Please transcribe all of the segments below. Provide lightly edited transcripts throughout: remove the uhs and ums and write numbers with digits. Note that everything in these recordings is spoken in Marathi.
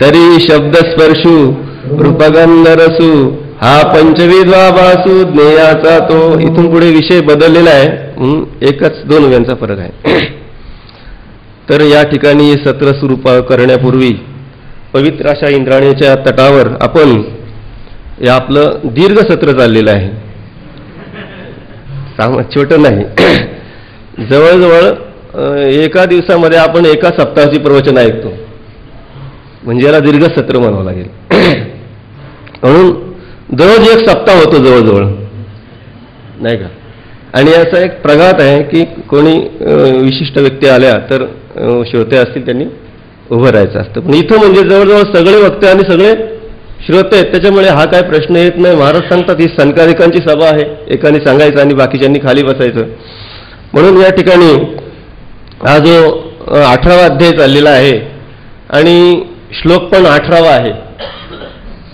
तरी शब्दस्पर्शू रूपगंध रसू हा पंचविद्वाभासू ज्ञेयाचा तो. इथून पुढे विषय बदललेला आहे, एकच 2 व्यांचा फरक आहे. तर या ठिकाणी सत्र सुरू करण्यापूर्वी पवित्र अशा इंद्रायणीच्या तटावर आपण या आपलं दीर्घ सत्र चाललेलं आहे, छोटं नाही. जवळजवळ एका दिवसामध्ये आपण एका सप्ताहाची प्रवचन ऐकतो, म्हणजे याला दीर्घ सत्र म्हणावं लागेल. म्हणून दररोज एक सप्ताह होतो जवळजवळ, नाही का. आणि असा एक प्रघात आहे की कोणी विशिष्ट व्यक्ती आल्या तर श्रोते असतील त्यांनी उभं राहायचं असतं. पण इथं म्हणजे जवळजवळ सगळे वक्ते आणि सगळे श्रोते आहेत, त्याच्यामुळे हा काय प्रश्न येत नाही. महाराज सांगतात ही संकारिकांची सभा आहे, एकाने सांगायचं आणि बाकीच्यांनी खाली बसायचं. म्हणून या ठिकाणी हा जो 18वा अध्याय चाललेला आहे आणि श्लोक पण 18वा आहे.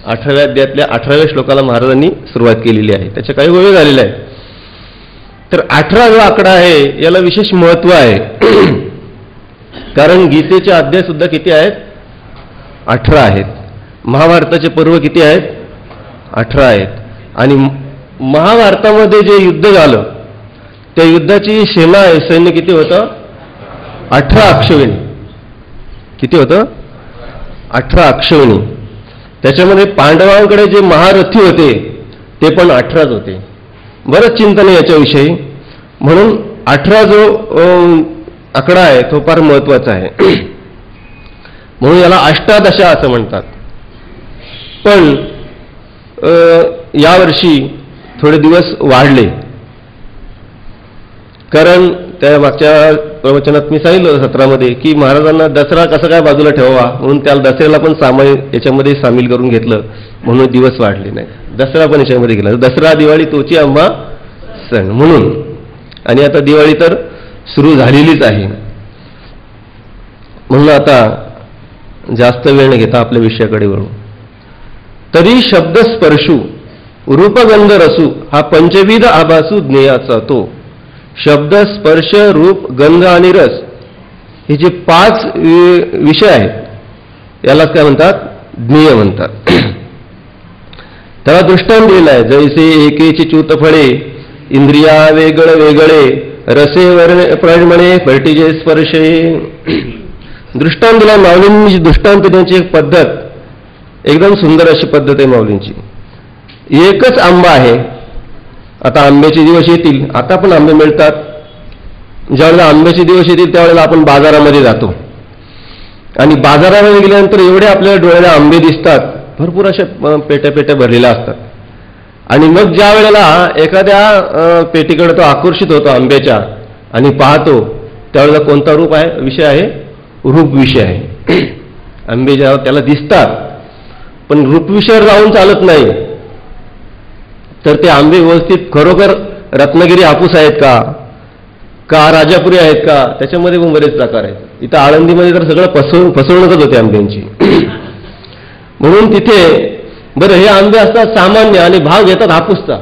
18व्या अध्यायातल्या 18व्या श्लोकाला महाराजांनी सुरुवात केलेली आहे, त्याच्या काही वेळ झालेला आहे. तर 18 जो आकडा आहे याला विशेष महत्व आहे, कारण गीतेचे अध्याय सुद्धा किती आहेत? 18 आहेत. महाभारताचे पर्व किती आहेत? 18 आहेत. आणि महाभारतामध्ये जे युद्ध झालं त्या युद्धाची सेना आहे, सैन्य किती होतं? 18 अक्षौहिणी. किती होतं? 18 अक्षौहिणी. त्याच्यामध्ये पांडवांकडे जे महारथी होते ते पण 18च होते. बरंच चिंतन आहे याच्याविषयी. म्हणून 18 जो आकडा आहे तो फार महत्वाचा आहे. म्हणून याला अष्टादशा असं म्हणतात. पण यावर्षी थोडे दिवस वाढले, कारण त्या मागच्या प्रवचनात मी सांगितलं सत्रामध्ये की महाराजांना दसरा कसं काय बाजूला ठेवावा, म्हणून त्याला दसऱ्याला पण याच्यामध्ये सामील करून घेतलं, म्हणून दिवस वाढले नाही. दसरा पण याच्यामध्ये गेला. दसरा दिवाळी तोची आम्हा सण म्हणून. आणि आता दिवाळी तर सुरू झालेलीच आहे. म्हणून आता जास्त वेळ न घेता आपल्या विषयाकडे वळू. तरी शब्दस्पर्शू रूपगंध रसू हा पंचविध आभासू ज्ञेयाचा तो. शब्द, स्पर्श, रूप, गंध आणि रस हे जे 5 विषय आहेत यालाच काय म्हणतात? ज्ञेय म्हणतात. त्याला दृष्टांत दिलेला आहे. जैसे एकेची च्यूत फळे इंद्रिया वेगळे वेगळे रसे प्रमणे फर्टिजे स्पर्शे. दृष्टांत दिला माऊलींनी. दृष्टांत देण्याची एक पद्धत एकदम सुंदर अशी पद्धत आहे माऊलींची. एकच आंबा आहे. आता आंब्याचे दिवस येतील, आता पण आंबे मिळतात. ज्यावेळेला आंब्याचे दिवस येतील त्यावेळेला आपण बाजारामध्ये जातो आणि बाजारामध्ये गेल्यानंतर एवढे आपल्याला डोळ्याला आंबे दिसतात, भरपूर अशा पेट्या पेट्या भरलेल्या असतात. आणि मग ज्या वेळेला एखाद्या पेटीकडे तो आकर्षित होतो आंब्याच्या आणि पाहतो त्यावेळेला कोणता रूप आहे? विषय आहे रूप विषय आहे. आंबे ज्या त्याला दिसतात पण रूप विषयावर जाऊन चालत नाही. तर ते आंबे व्यवस्थित खरोखर रत्नागिरी हापूस आहेत का राजापुरी आहेत का, त्याच्यामध्ये पण बरेच प्रकार आहेत. इथं आळंदीमध्ये तर सगळं फसवणूकच होते आंब्यांची. म्हणून तिथे बरं हे आंबे असतात सामान्य आणि भाव घेतात हापूसचा,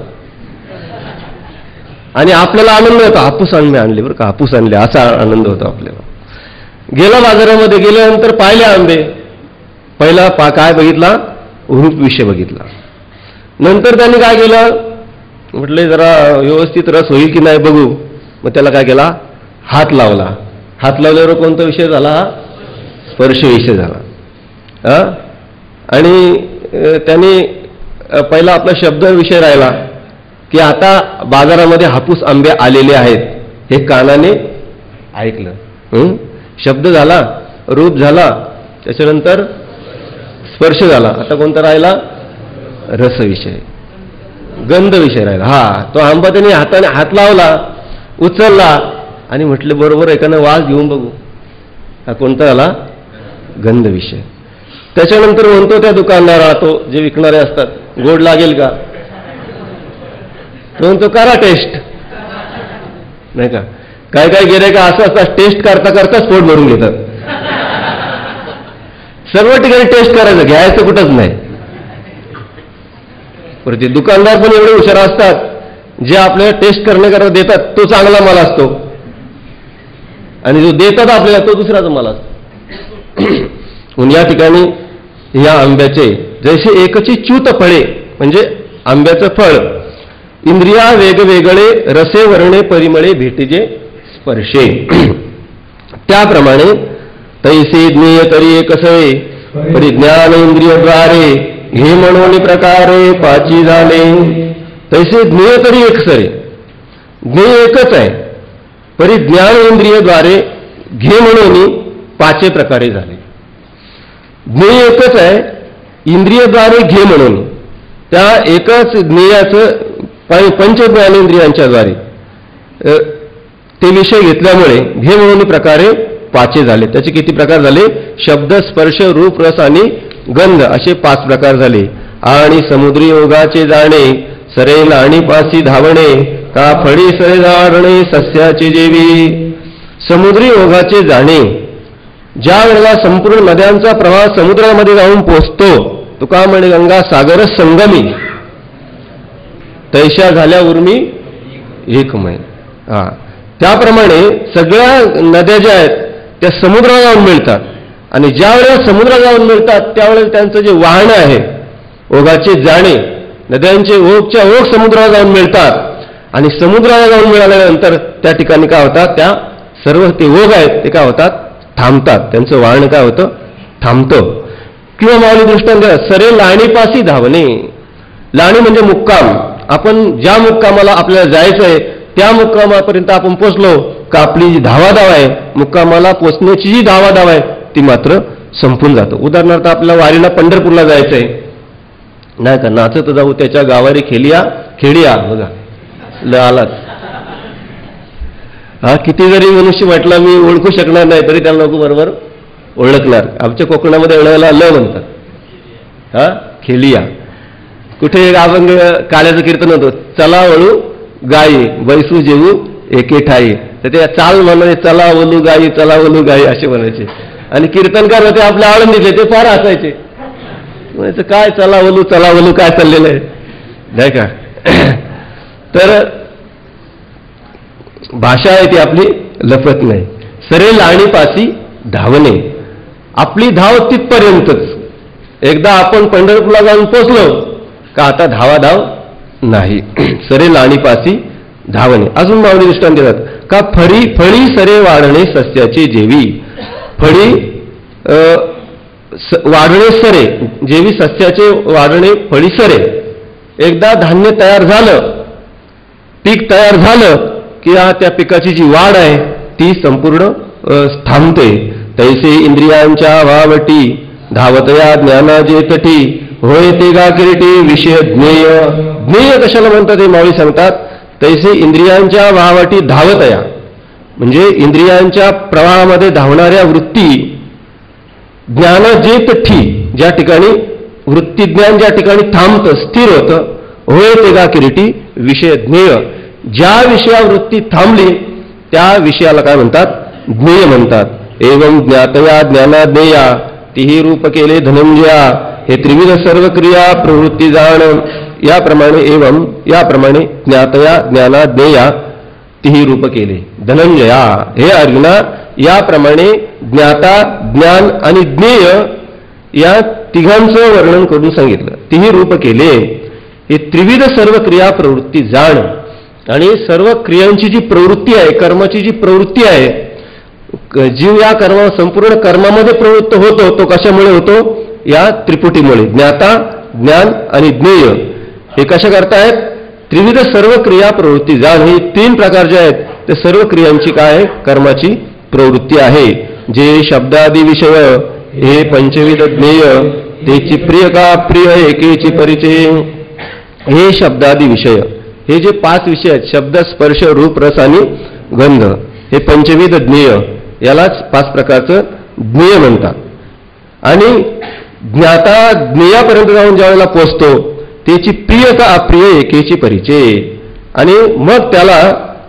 आणि आपल्याला आनंद होतो हापूस आंबे आणले बरं का, हापूस आणले असा आनंद होतो आपल्याला. गेला बाजारामध्ये, गेल्यानंतर पाहिले आंबे, पहिला काय बघितला? रूप विषय बघितला. नंतर त्यांनी काय केलं? म्हटले जरा व्यवस्थित रस होईल की नाही बघू. मग त्याला काय केला? हात लावला. हात लावल्यावर कोणता विषय झाला? स्पर्श विषय झाला. आणि त्यांनी पहिला आपला शब्द विषय राहिला की आता बाजारामध्ये हापूस आंबे आलेले आहेत, हे कानाने ऐकलं. शब्द झाला, रूप झाला, त्याच्यानंतर स्पर्श झाला. आता कोणता राहिला? रस विषय, गंध विषय राहिला. हा तो आंबा त्यांनी हाताने हात लावला, उचलला आणि म्हटले बरोबर एकानं वास घेऊन बघू. हा कोणता झाला? गंध विषय. त्याच्यानंतर म्हणतो त्या दुकानदाराला, तो जे विकणारे असतात, गोड लागेल का? तो म्हणतो करा टेस्ट, नाही का. काय काय गिऱ्हाईक असं असतात टेस्ट करता करताच पोट भरून घेतात. सर्व ठिकाणी टेस्ट करायचं, घ्यायचं कुठंच नाही. बरं ते दुकानदार पण एवढे हुशार असतात, जे आपल्याला टेस्ट करण्याकरता देतात तो चांगला माल असतो आणि जो देतात आपल्याला तो दुसराचा माल असतो. म्हणून या ठिकाणी या आंब्याचे जैसे एकची च्यूत फळे म्हणजे आंब्याचं फळ इंद्रिया वेगवेगळे रसे वर्णे परिमळे भेटीजे स्पर्शे त्याप्रमाणे तैसे ज्ञेय तरी एकसवे परिज्ञान इंद्रियद्वारे हे म्हणून प्रकारे पाची झाले. तैसे ज्ञेय तरी एकसरे ज्ञेय एकच आहे परिज्ञान इंद्रियद्वारे घे म्हणून पाचे प्रकारे झाले. ज्ञेय एकच आहे इंद्रियद्वारे घे म्हणून त्या एकाच ज्ञेयाचं पंचज्ञानेंद्रियांच्याद्वारे ते विषय घेतल्यामुळे घे म्हणून प्रकारे पाचे झाले. त्याचे किती प्रकार झाले? शब्द स्पर्श रूप रस आणि गंध असे 5 प्रकार झाले. आणि समुद्री योगाचे जाणे सरेल आणि पासी धावणे का फळी सरे धावणे सस्याचे जेवी. समुद्री योगाचे जाणे ज्या वेळेला संपूर्ण नद्यांचा प्रवाह समुद्रामध्ये जाऊन पोचतो तुका म्हणे गंगा सागर संगमी तैशा झाल्या उर्मी एकमय. त्याप्रमाणे सगळ्या नद्या ज्या आहेत त्या समुद्राला जाऊन मिळतात आणि ज्या वेळेला समुद्राला जाऊन मिळतात त्यावेळेला त्यांचं जे वाहन आहे ओघाचे जाणे नद्यांचे ओघच्या ओघ समुद्राला जाऊन मिळतात आणि समुद्राला जाऊन मिळाल्यानंतर त्या ठिकाणी काय होतात त्या सर्व ते ओघ आहेत ते काय होतात थांबतात. त्यांचं वाहन काय होतं थांबतं. किंवा माऊली दृष्टांत सरे लाणीपासी धावणे. लाणी म्हणजे मुक्काम. आपण ज्या मुक्कामाला आपल्याला जायचं आहे त्या मुक्कामापर्यंत आपण पोचलो का आपली जी धावाधाव आहे मुक्कामाला पोचण्याची जी धावाधाव आहे ती मात्र संपून जातं. उदाहरणार्थ आपल्याला वारीला पंढरपूरला जायचं आहे नाही का नाचत जाऊ त्याच्या गावारी खेडिया बघा आलाच. किती जरी मनुष्य म्हटला मी ओळखू शकणार नाही तरी त्याला लोक बरोबर ओळखणार. आमच्या कोकणामध्ये एवढ्याला ल म्हणतात खेलिया. कुठे अभंग काल्याचं कीर्तन होतं चला वळू गाई बैसू जेवू एके ठाई तर ते चाल म्हणाले चला वलू गाई चला वलू गाई असे म्हणायचे आणि कीर्तनकार होते आपल्या आळंदीचे ते फार हसायचे म्हणायचं काय चला वलू काय चाललेलं आहे नाही का. तर भाषा आहे ती आपली लपत नाही. सरेल आणि पासी धावणे आपली धाव तिथपर्यंतच. एकदा आपण पंढरपूरला जाऊन पोचलो का आता धावाधाव नाही. सरेल आणि पासी धावणे. अजून माऊली दृष्टांत देतात का फळी सरे वाढणे सस्याचे जेवी. फळी वाढणे सरे जेवी सस्याचे वाढणे फळी सरे. एकदा धान्य तयार झालं पीक तयार झालं की त्या पिकाची जी वाढ आहे ती संपूर्ण थांबते. तैसे इंद्रियांच्या वावटी धावतया ज्ञानाजे तटी होय ते गा किरीटी विषय ज्ञेय. ज्ञेय कशाला म्हणतात हे माऊली सांगतात. तैसे इंद्रियांच्या वावटी धावतया म्हणजे इंद्रियांच्या प्रवाहामध्ये धावणाऱ्या वृत्ती ज्ञानाजे तठी ज्या ठिकाणी वृत्तीज्ञान ज्या ठिकाणी थांबतं स्थिर होतं होय ते गा किरीटी विषय ज्ञेय. ज्या विषयावृत्ती थांबली त्या विषयाला काय म्हणतात ज्ञेय म्हणतात. एवं ज्ञातया ज्ञानाज्ञेया तिही रूप केले धनंजया हे त्रिविध सर्व क्रिया प्रवृत्ती जाण. याप्रमाणे एवं याप्रमाणे ज्ञातया ज्ञानाज्ञेया तिही रूप केले धनंजया. हे अर्जुना याप्रमाणे ज्ञाता ज्ञान आणि ज्ञेय या तिघांचं वर्णन करून सांगितलं. तिही रूप केले हे त्रिविध सर्व क्रिया प्रवृत्ती जाण. आणि सर्व क्रियांची जी प्रवृत्ती आहे कर्माची जी प्रवृत्ती आहे जीव या कर्मा संपूर्ण कर्मामध्ये प्रवृत्त होतो तो कशामुळे होतो या त्रिपुटीमुळे. ज्ञाता ज्ञान आणि ज्ञेय हे कशा करतायत त्रिविध सर्व क्रिया प्रवृत्ती जाण. हे 3 प्रकार जे आहेत ते सर्व क्रियांची काय आहे कर्माची प्रवृत्ती आहे. जे शब्दादी विषय हे पंचविध ज्ञेय तेची प्रिय का प्रिय एकेची परिचय. हे शब्दादी विषय हे जे 5 विषय आहेत शब्द स्पर्श रूप रस आणि गंध हे पंचविध ज्ञेय यालाच 5 प्रकारचं ज्ञेय म्हणतात. आणि ज्ञाता ज्ञेयापर्यंत जाऊन ज्यावेळेला पोचतो त्याची प्रिय का अप्रिय एकेची परिचय. आणि मग त्याला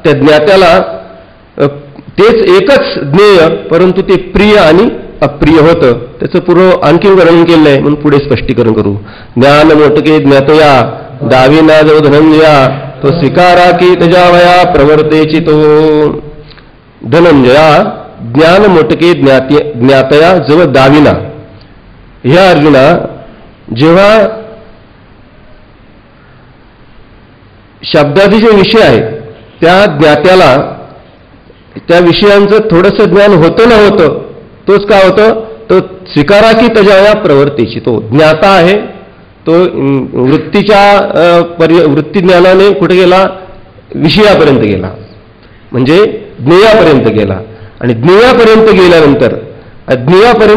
त्या ज्ञात्याला तेच एकच ज्ञेय परंतु ते प्रिय आणि अप्रिय होतं. त्याचं पूर्व आणखी वर्णन केलं आहे म्हणून पुढे स्पष्टीकरण करू. ज्ञान मोटके ज्ञातया दावी ना जो धनंजया तो स्वीकारा की त्याच्यावया प्रवर्तेची तो. धनंजया ज्ञान मोटके ज्ञातया जव दाविना हे अर्जुना, जेव्हा शब्दाचे जे विषय आहेत त्या ज्ञात्याला त्या विषयांचं थोडंसं ज्ञान होतं न होतं, तोच काय होतं, तो स्वीकारा की तजाया प्रवृत्तीची, तो ज्ञाता आहे, तो वृत्ती ज्ञानाने कुठे गेला, विषयापर्यंत गेला, म्हणजे ज्ञेयापर्यंत गेला. आणि ज्ञेयापर्यंत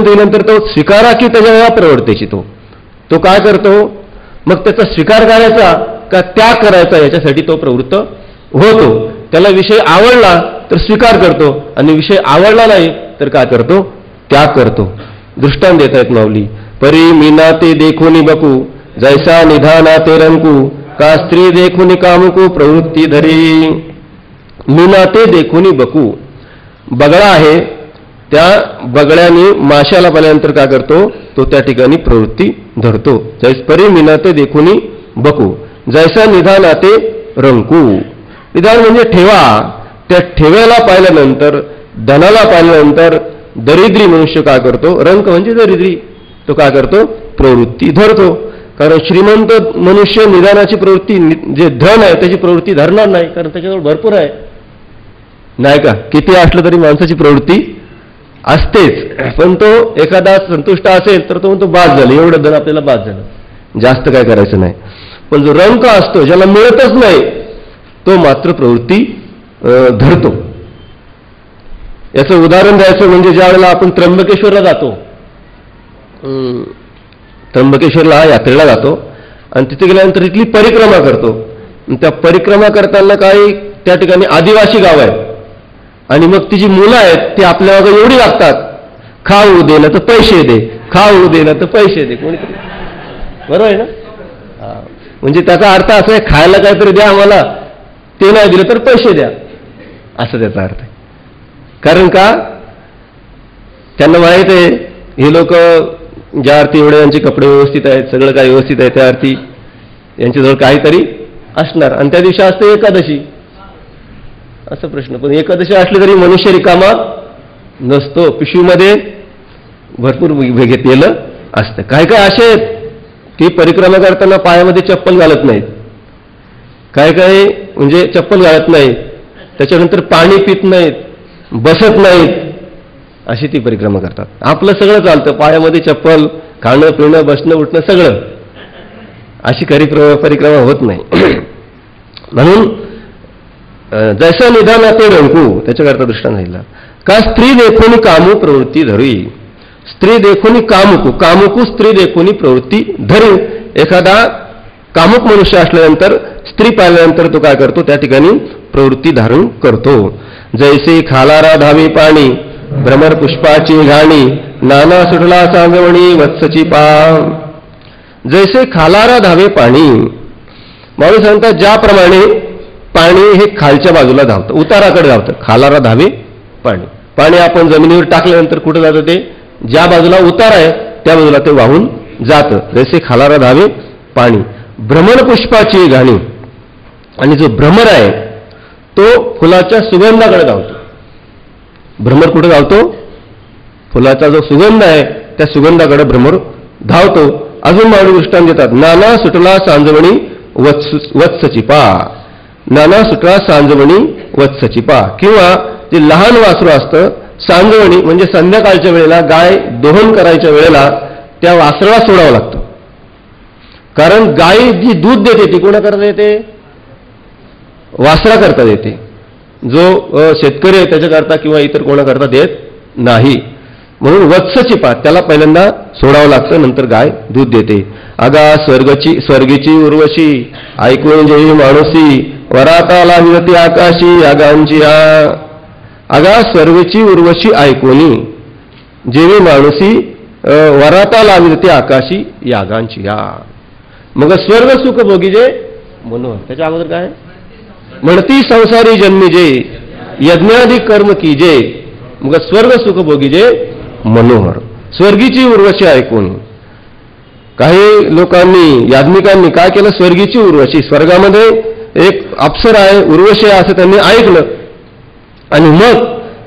गेल्यानंतर तो स्वीकारा की तजाया प्रवृत्तीची, तो काय करतो, मग त्याचा स्वीकार करायचा का त्याग करायचा याच्यासाठी तो प्रवृत्त होतो. त्याला विषय आवडला तर स्वीकार करतो, आणि विषय आवडला नाही तर काय करतो, त्याग करतो. दृष्टांत देत आहेत माऊली. परी मीना ते देखोनी बकू, जैसा निधाना ते रंकू, का स्त्री देखोनी कामुकू प्रवृत्ती धरी. मीना ते देखोनी बकू, बगळा आहे, त्या बगळ्याने माशाला पाल्यानंतर काय करतो, तो त्या ठिकाणी प्रवृत्ती धरतो. परी मीना ते देखोनी बकू, जैसा निधाना ते रंकू. निधान म्हणजे ठेवा, त्या ठेव्याला पाहिल्यानंतर, धनाला पाहिल्यानंतर दरिद्री मनुष्य काय करतो, रंक म्हणजे दरिद्री, तो काय करतो, प्रवृत्ती धरतो. कारण श्रीमंत मनुष्य निदानाची प्रवृत्ती, जे धन आहे त्याची प्रवृत्ती धरणार नाही, कारण त्याच्याजवळ भरपूर आहे, नाही का. किती असलं तरी माणसाची प्रवृत्ती असतेच, पण तो एखादा संतुष्ट असेल तर तो म्हणतो बाद झालं, एवढं धन आपल्याला बाद झालं, जास्त काय करायचं नाही. पण जो रंक असतो, ज्याला मिळतच नाही, तो मात्र प्रवृत्ती धरतो. याचं उदाहरण द्यायचं म्हणजे ज्या वेळेला आपण त्र्यंबकेश्वरला जातो, त्र्यंबकेश्वरला यात्रेला जातो आणि तिथे गेल्यानंतर तिथली परिक्रमा करतो. त्या परिक्रमा करताना काही त्या ठिकाणी आदिवासी गाव आहे, आणि मग ती जी मुलं आहेत ती आपल्या मागे एवढी लागतात, खाऊ दे ना तर पैसे दे, खाऊ दे ना तर पैसे दे, कोणीतरी, बरोबर आहे ना. म्हणजे त्याचा अर्थ असा आहे, खायला काहीतरी द्या आम्हाला, ते नाही दिलं तर पैसे द्या, असं त्याचा अर्थ आहे. कारण का, त्यांना माहित आहे हे लोक ज्या अर्थी एवढे यांचे कपडे व्यवस्थित आहेत, सगळं काही व्यवस्थित आहे, त्या अर्थी यांच्याजवळ काहीतरी असणार. आणि त्या दिवशी असते एकादशी, असा प्रश्न. पण एकादशी असली तरी मनुष्य रिकामा नसतो, पिशवीमध्ये भरपूर घेतलेलं असतं. काय काय असे आहेत की परिक्रमा करताना पायामध्ये चप्पल घालत नाहीत, काय काय म्हणजे चप्पल घालत नाहीत, त्याच्यानंतर पाणी पित नाहीत, बसत नाहीत, अशी ती परिक्रमा करतात. आपलं सगळं चालतं, पायामध्ये चप्पल, खाणं पिणं बसणं उठणं सगळं, अशी परिक्रमा होत नाही. म्हणून जैसा निधाना ते रंकू, त्याच्याकरता दृष्टांत सांगितला. का स्त्री देखोनी कामू प्रवृत्ती धरी, स्त्री देखोनी कामुकू, कामुकू स्त्री देखोनी प्रवृत्ती धरू. एखादा कामुक मनुष्य असल्यानंतर स्त्री पाहिल्यानंतर तो काय करतो, त्या ठिकाणी प्रवृत्ती धारण करतो. जैसे खालारा धावी पाणी, भ्रमर पुष्पाची घाणी, नाना सुटला सांगवणी वत्सची पा. जैसे खालारा धावे पाणी, माणूस सांगतात ज्याप्रमाणे पाणी हे खालच्या बाजूला धावतं, उताराकडे धावतं, खालारा धावे पाणी. पाणी आपण जमिनीवर टाकल्यानंतर कुठं जातं, ते ज्या बाजूला उतार आहे त्या बाजूला ते वाहून जातं. जैसे खालारा धावे पाणी, भ्रमर पुष्पाची घाणी, आणि जो भ्रमर आहे तो फुलाच्या सुगंधाकडे धावतो. भ्रमर कुठे धावतो, फुलाचा जो सुगंध आहे त्या सुगंधाकडे भ्रमर धावतो. अजून माणूस दृष्टांत देतात, नाना सुटला सांजवणी वत्सची पा, नाना सुटला सांजवणी वत्सची पा. किंवा जे लहान वासरू असतं, सांजवणी म्हणजे संध्याकाळच्या वेळेला गाय दोहन करायच्या वेळेला त्या वासराला सोडावं लागतं. कारण गाय जी दूध देते ती कोणाकरता येते, वासरा करता देते. जो शेतकरी आहे त्याच्याकरता किंवा इतर कोणाकरता देत नाही. म्हणून वत्सची पात, त्याला पहिल्यांदा सोडावं लागतं, नंतर गाय दूध देते. अगा स्वर्गीची उर्वशी, ऐकून जेवी माणूसी, वराता लाविती आकाशी यागांची हा. अगा स्वर्गीची उर्वशी ऐकोनी, जेवी माणूसी, वराता लाविती आकाशी यागांची हा. मग स्वर्ग सुख भोगी जे मनोहर, त्याच्या अगोदर काय म्हणती, संसारी जन्मी जे यज्ञादी कर्म की जे. मग स्वर्ग सुख भोगी जे मनोहर, स्वर्गीची उर्वशी ऐकून. काही लोकांनी, याज्ञिकांनी काय केलं, स्वर्गीची उर्वशी, स्वर्गामध्ये एक अप्सर आहे, उर्वशी आहे असं त्यांनी ऐकलं, आणि मग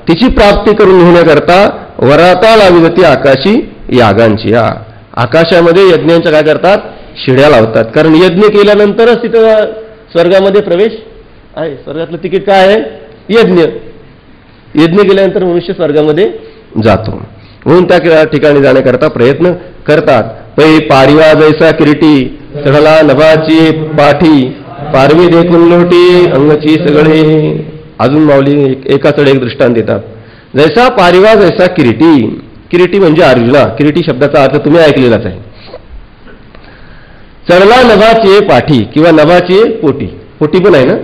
तिची प्राप्ती करून घेण्याकरता वराता लाविती आकाशी यागांची या, आकाशामध्ये यज्ञांच्या काय करतात, शिड्या लावतात. कारण यज्ञ केल्यानंतरच तिथं स्वर्गामध्ये प्रवेश आहे. स्वर्गातलं तिकीट काय आहे, यज्ञ. यज्ञ केल्यानंतर मनुष्य स्वर्गामध्ये जातो. म्हणून त्या ठिकाणी जाण्याकरता प्रयत्न करतात. पै पारिवा जैसा किरीटी, चढला नभाची पाठी, पारवी देखून लोटी अंगची सगळे. अजून माऊली एका चढ एक दृष्टांत देतात. जैसा पारिवा जैसा किरीटी. किरीटी म्हणजे अर्जुना. किरीटी शब्दाचा अर्थ तुम्ही ऐकलेलाच आहे. चढला नभाची पाठी किंवा नभाची पोटी. पोटी पण आहे ना,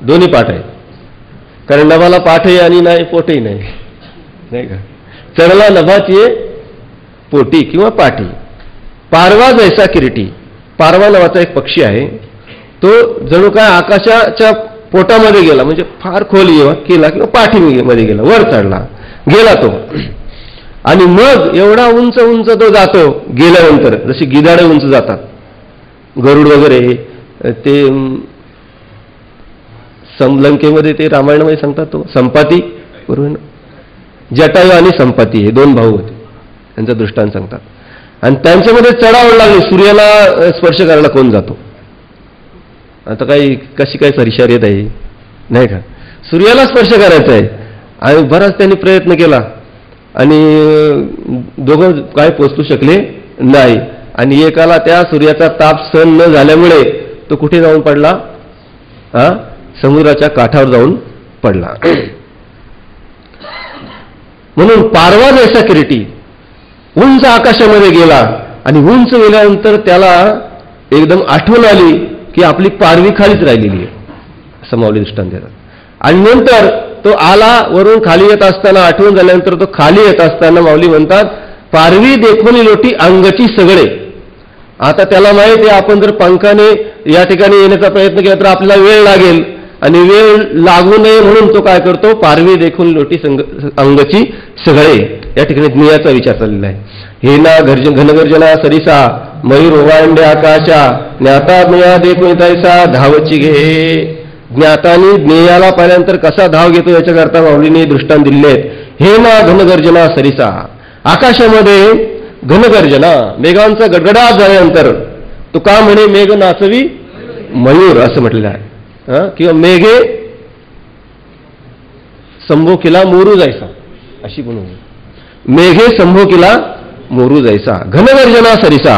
दोन्ही पाठ आहे. कारण नभाला पाठही आणि नाही पोटही नाही का. चढला नभाची पोटी किंवा पाठी. पारवा जैसा किरीटी. पारवा नावाचा एक पक्षी आहे. तो जणू काय आकाशाच्या पोटामध्ये गेला, म्हणजे फार खोल केला किंवा पाठीमध्ये गेला, वर चढला गेला तो. आणि मग एवढा उंच उंच तो जातो गेल्यानंतर. जशी गिधाडे उंच जातात, गरुड वगैरे. ते लंकेमध्ये ते रामायणामध्ये सांगतात, तो संपाती बरोबर ना. जटायू आणि संपाती हे दोन भाऊ होते, त्यांचा दृष्टांत सांगतात. आणि त्यांच्यामध्ये चढावड लागली. सूर्याला स्पर्श करायला कोण जातो. आता काही कशी काय शर्यत आहे नाही का. सूर्याला स्पर्श करायचा आहे. आणि बराच त्यांनी प्रयत्न केला आणि दोघं काय पोचू शकले नाही. आणि एकाला त्या सूर्याचा ताप सहन न झाल्यामुळे तो कुठे जाऊन पडला, समुद्राच्या काठावर जाऊन पडला. म्हणून पारवा जैसा किरीटी, उंच आकाशामध्ये गेला. आणि उंच गेल्यानंतर त्याला एकदम आठवण आली की आपली पारवी खालीच राहिलेली आहे, असं माऊली दृष्टांत देतात. आणि नंतर तो आला वरून खाली येत असताना, आठवण झाल्यानंतर तो खाली येत असताना माऊली म्हणतात, पारवी देखून लोटी अंगची सगळे. आता त्याला माहिती आहे आपण जर पंखाने या ठिकाणी येण्याचा प्रयत्न केला तर आपल्याला वेळ लागेल, आणि वेळ लागू नये म्हणून तो काय करतो, पारवी देखून लोटी अंगची सगळे. या ठिकाणी ज्ञेयाचा विचार चाललेला आहे. हे ना घनगर्जना सरिसा, मयूर ओवांडे आकाशा, ज्ञाता ज्ञेया देखून तैसा धावची घे. ज्ञातानी ज्ञेयाला पाहिल्यानंतर कसा धाव घेतो याच्याकरता माऊलीने दृष्टांत दिले आहेत. हे ना घनगर्जना सरिसा. आकाशामध्ये घनगर्जना, मेघांचा गडगडाट झाल्यानंतर तो का म्हणे, मेघ नाचवी मयूर असं म्हटलेलं आहे. किंवा मेघे संभोखीला मोरू जायसा अशी पण मेघे संभोखीला मोरू जायसा. घनगर्जना सरिसा.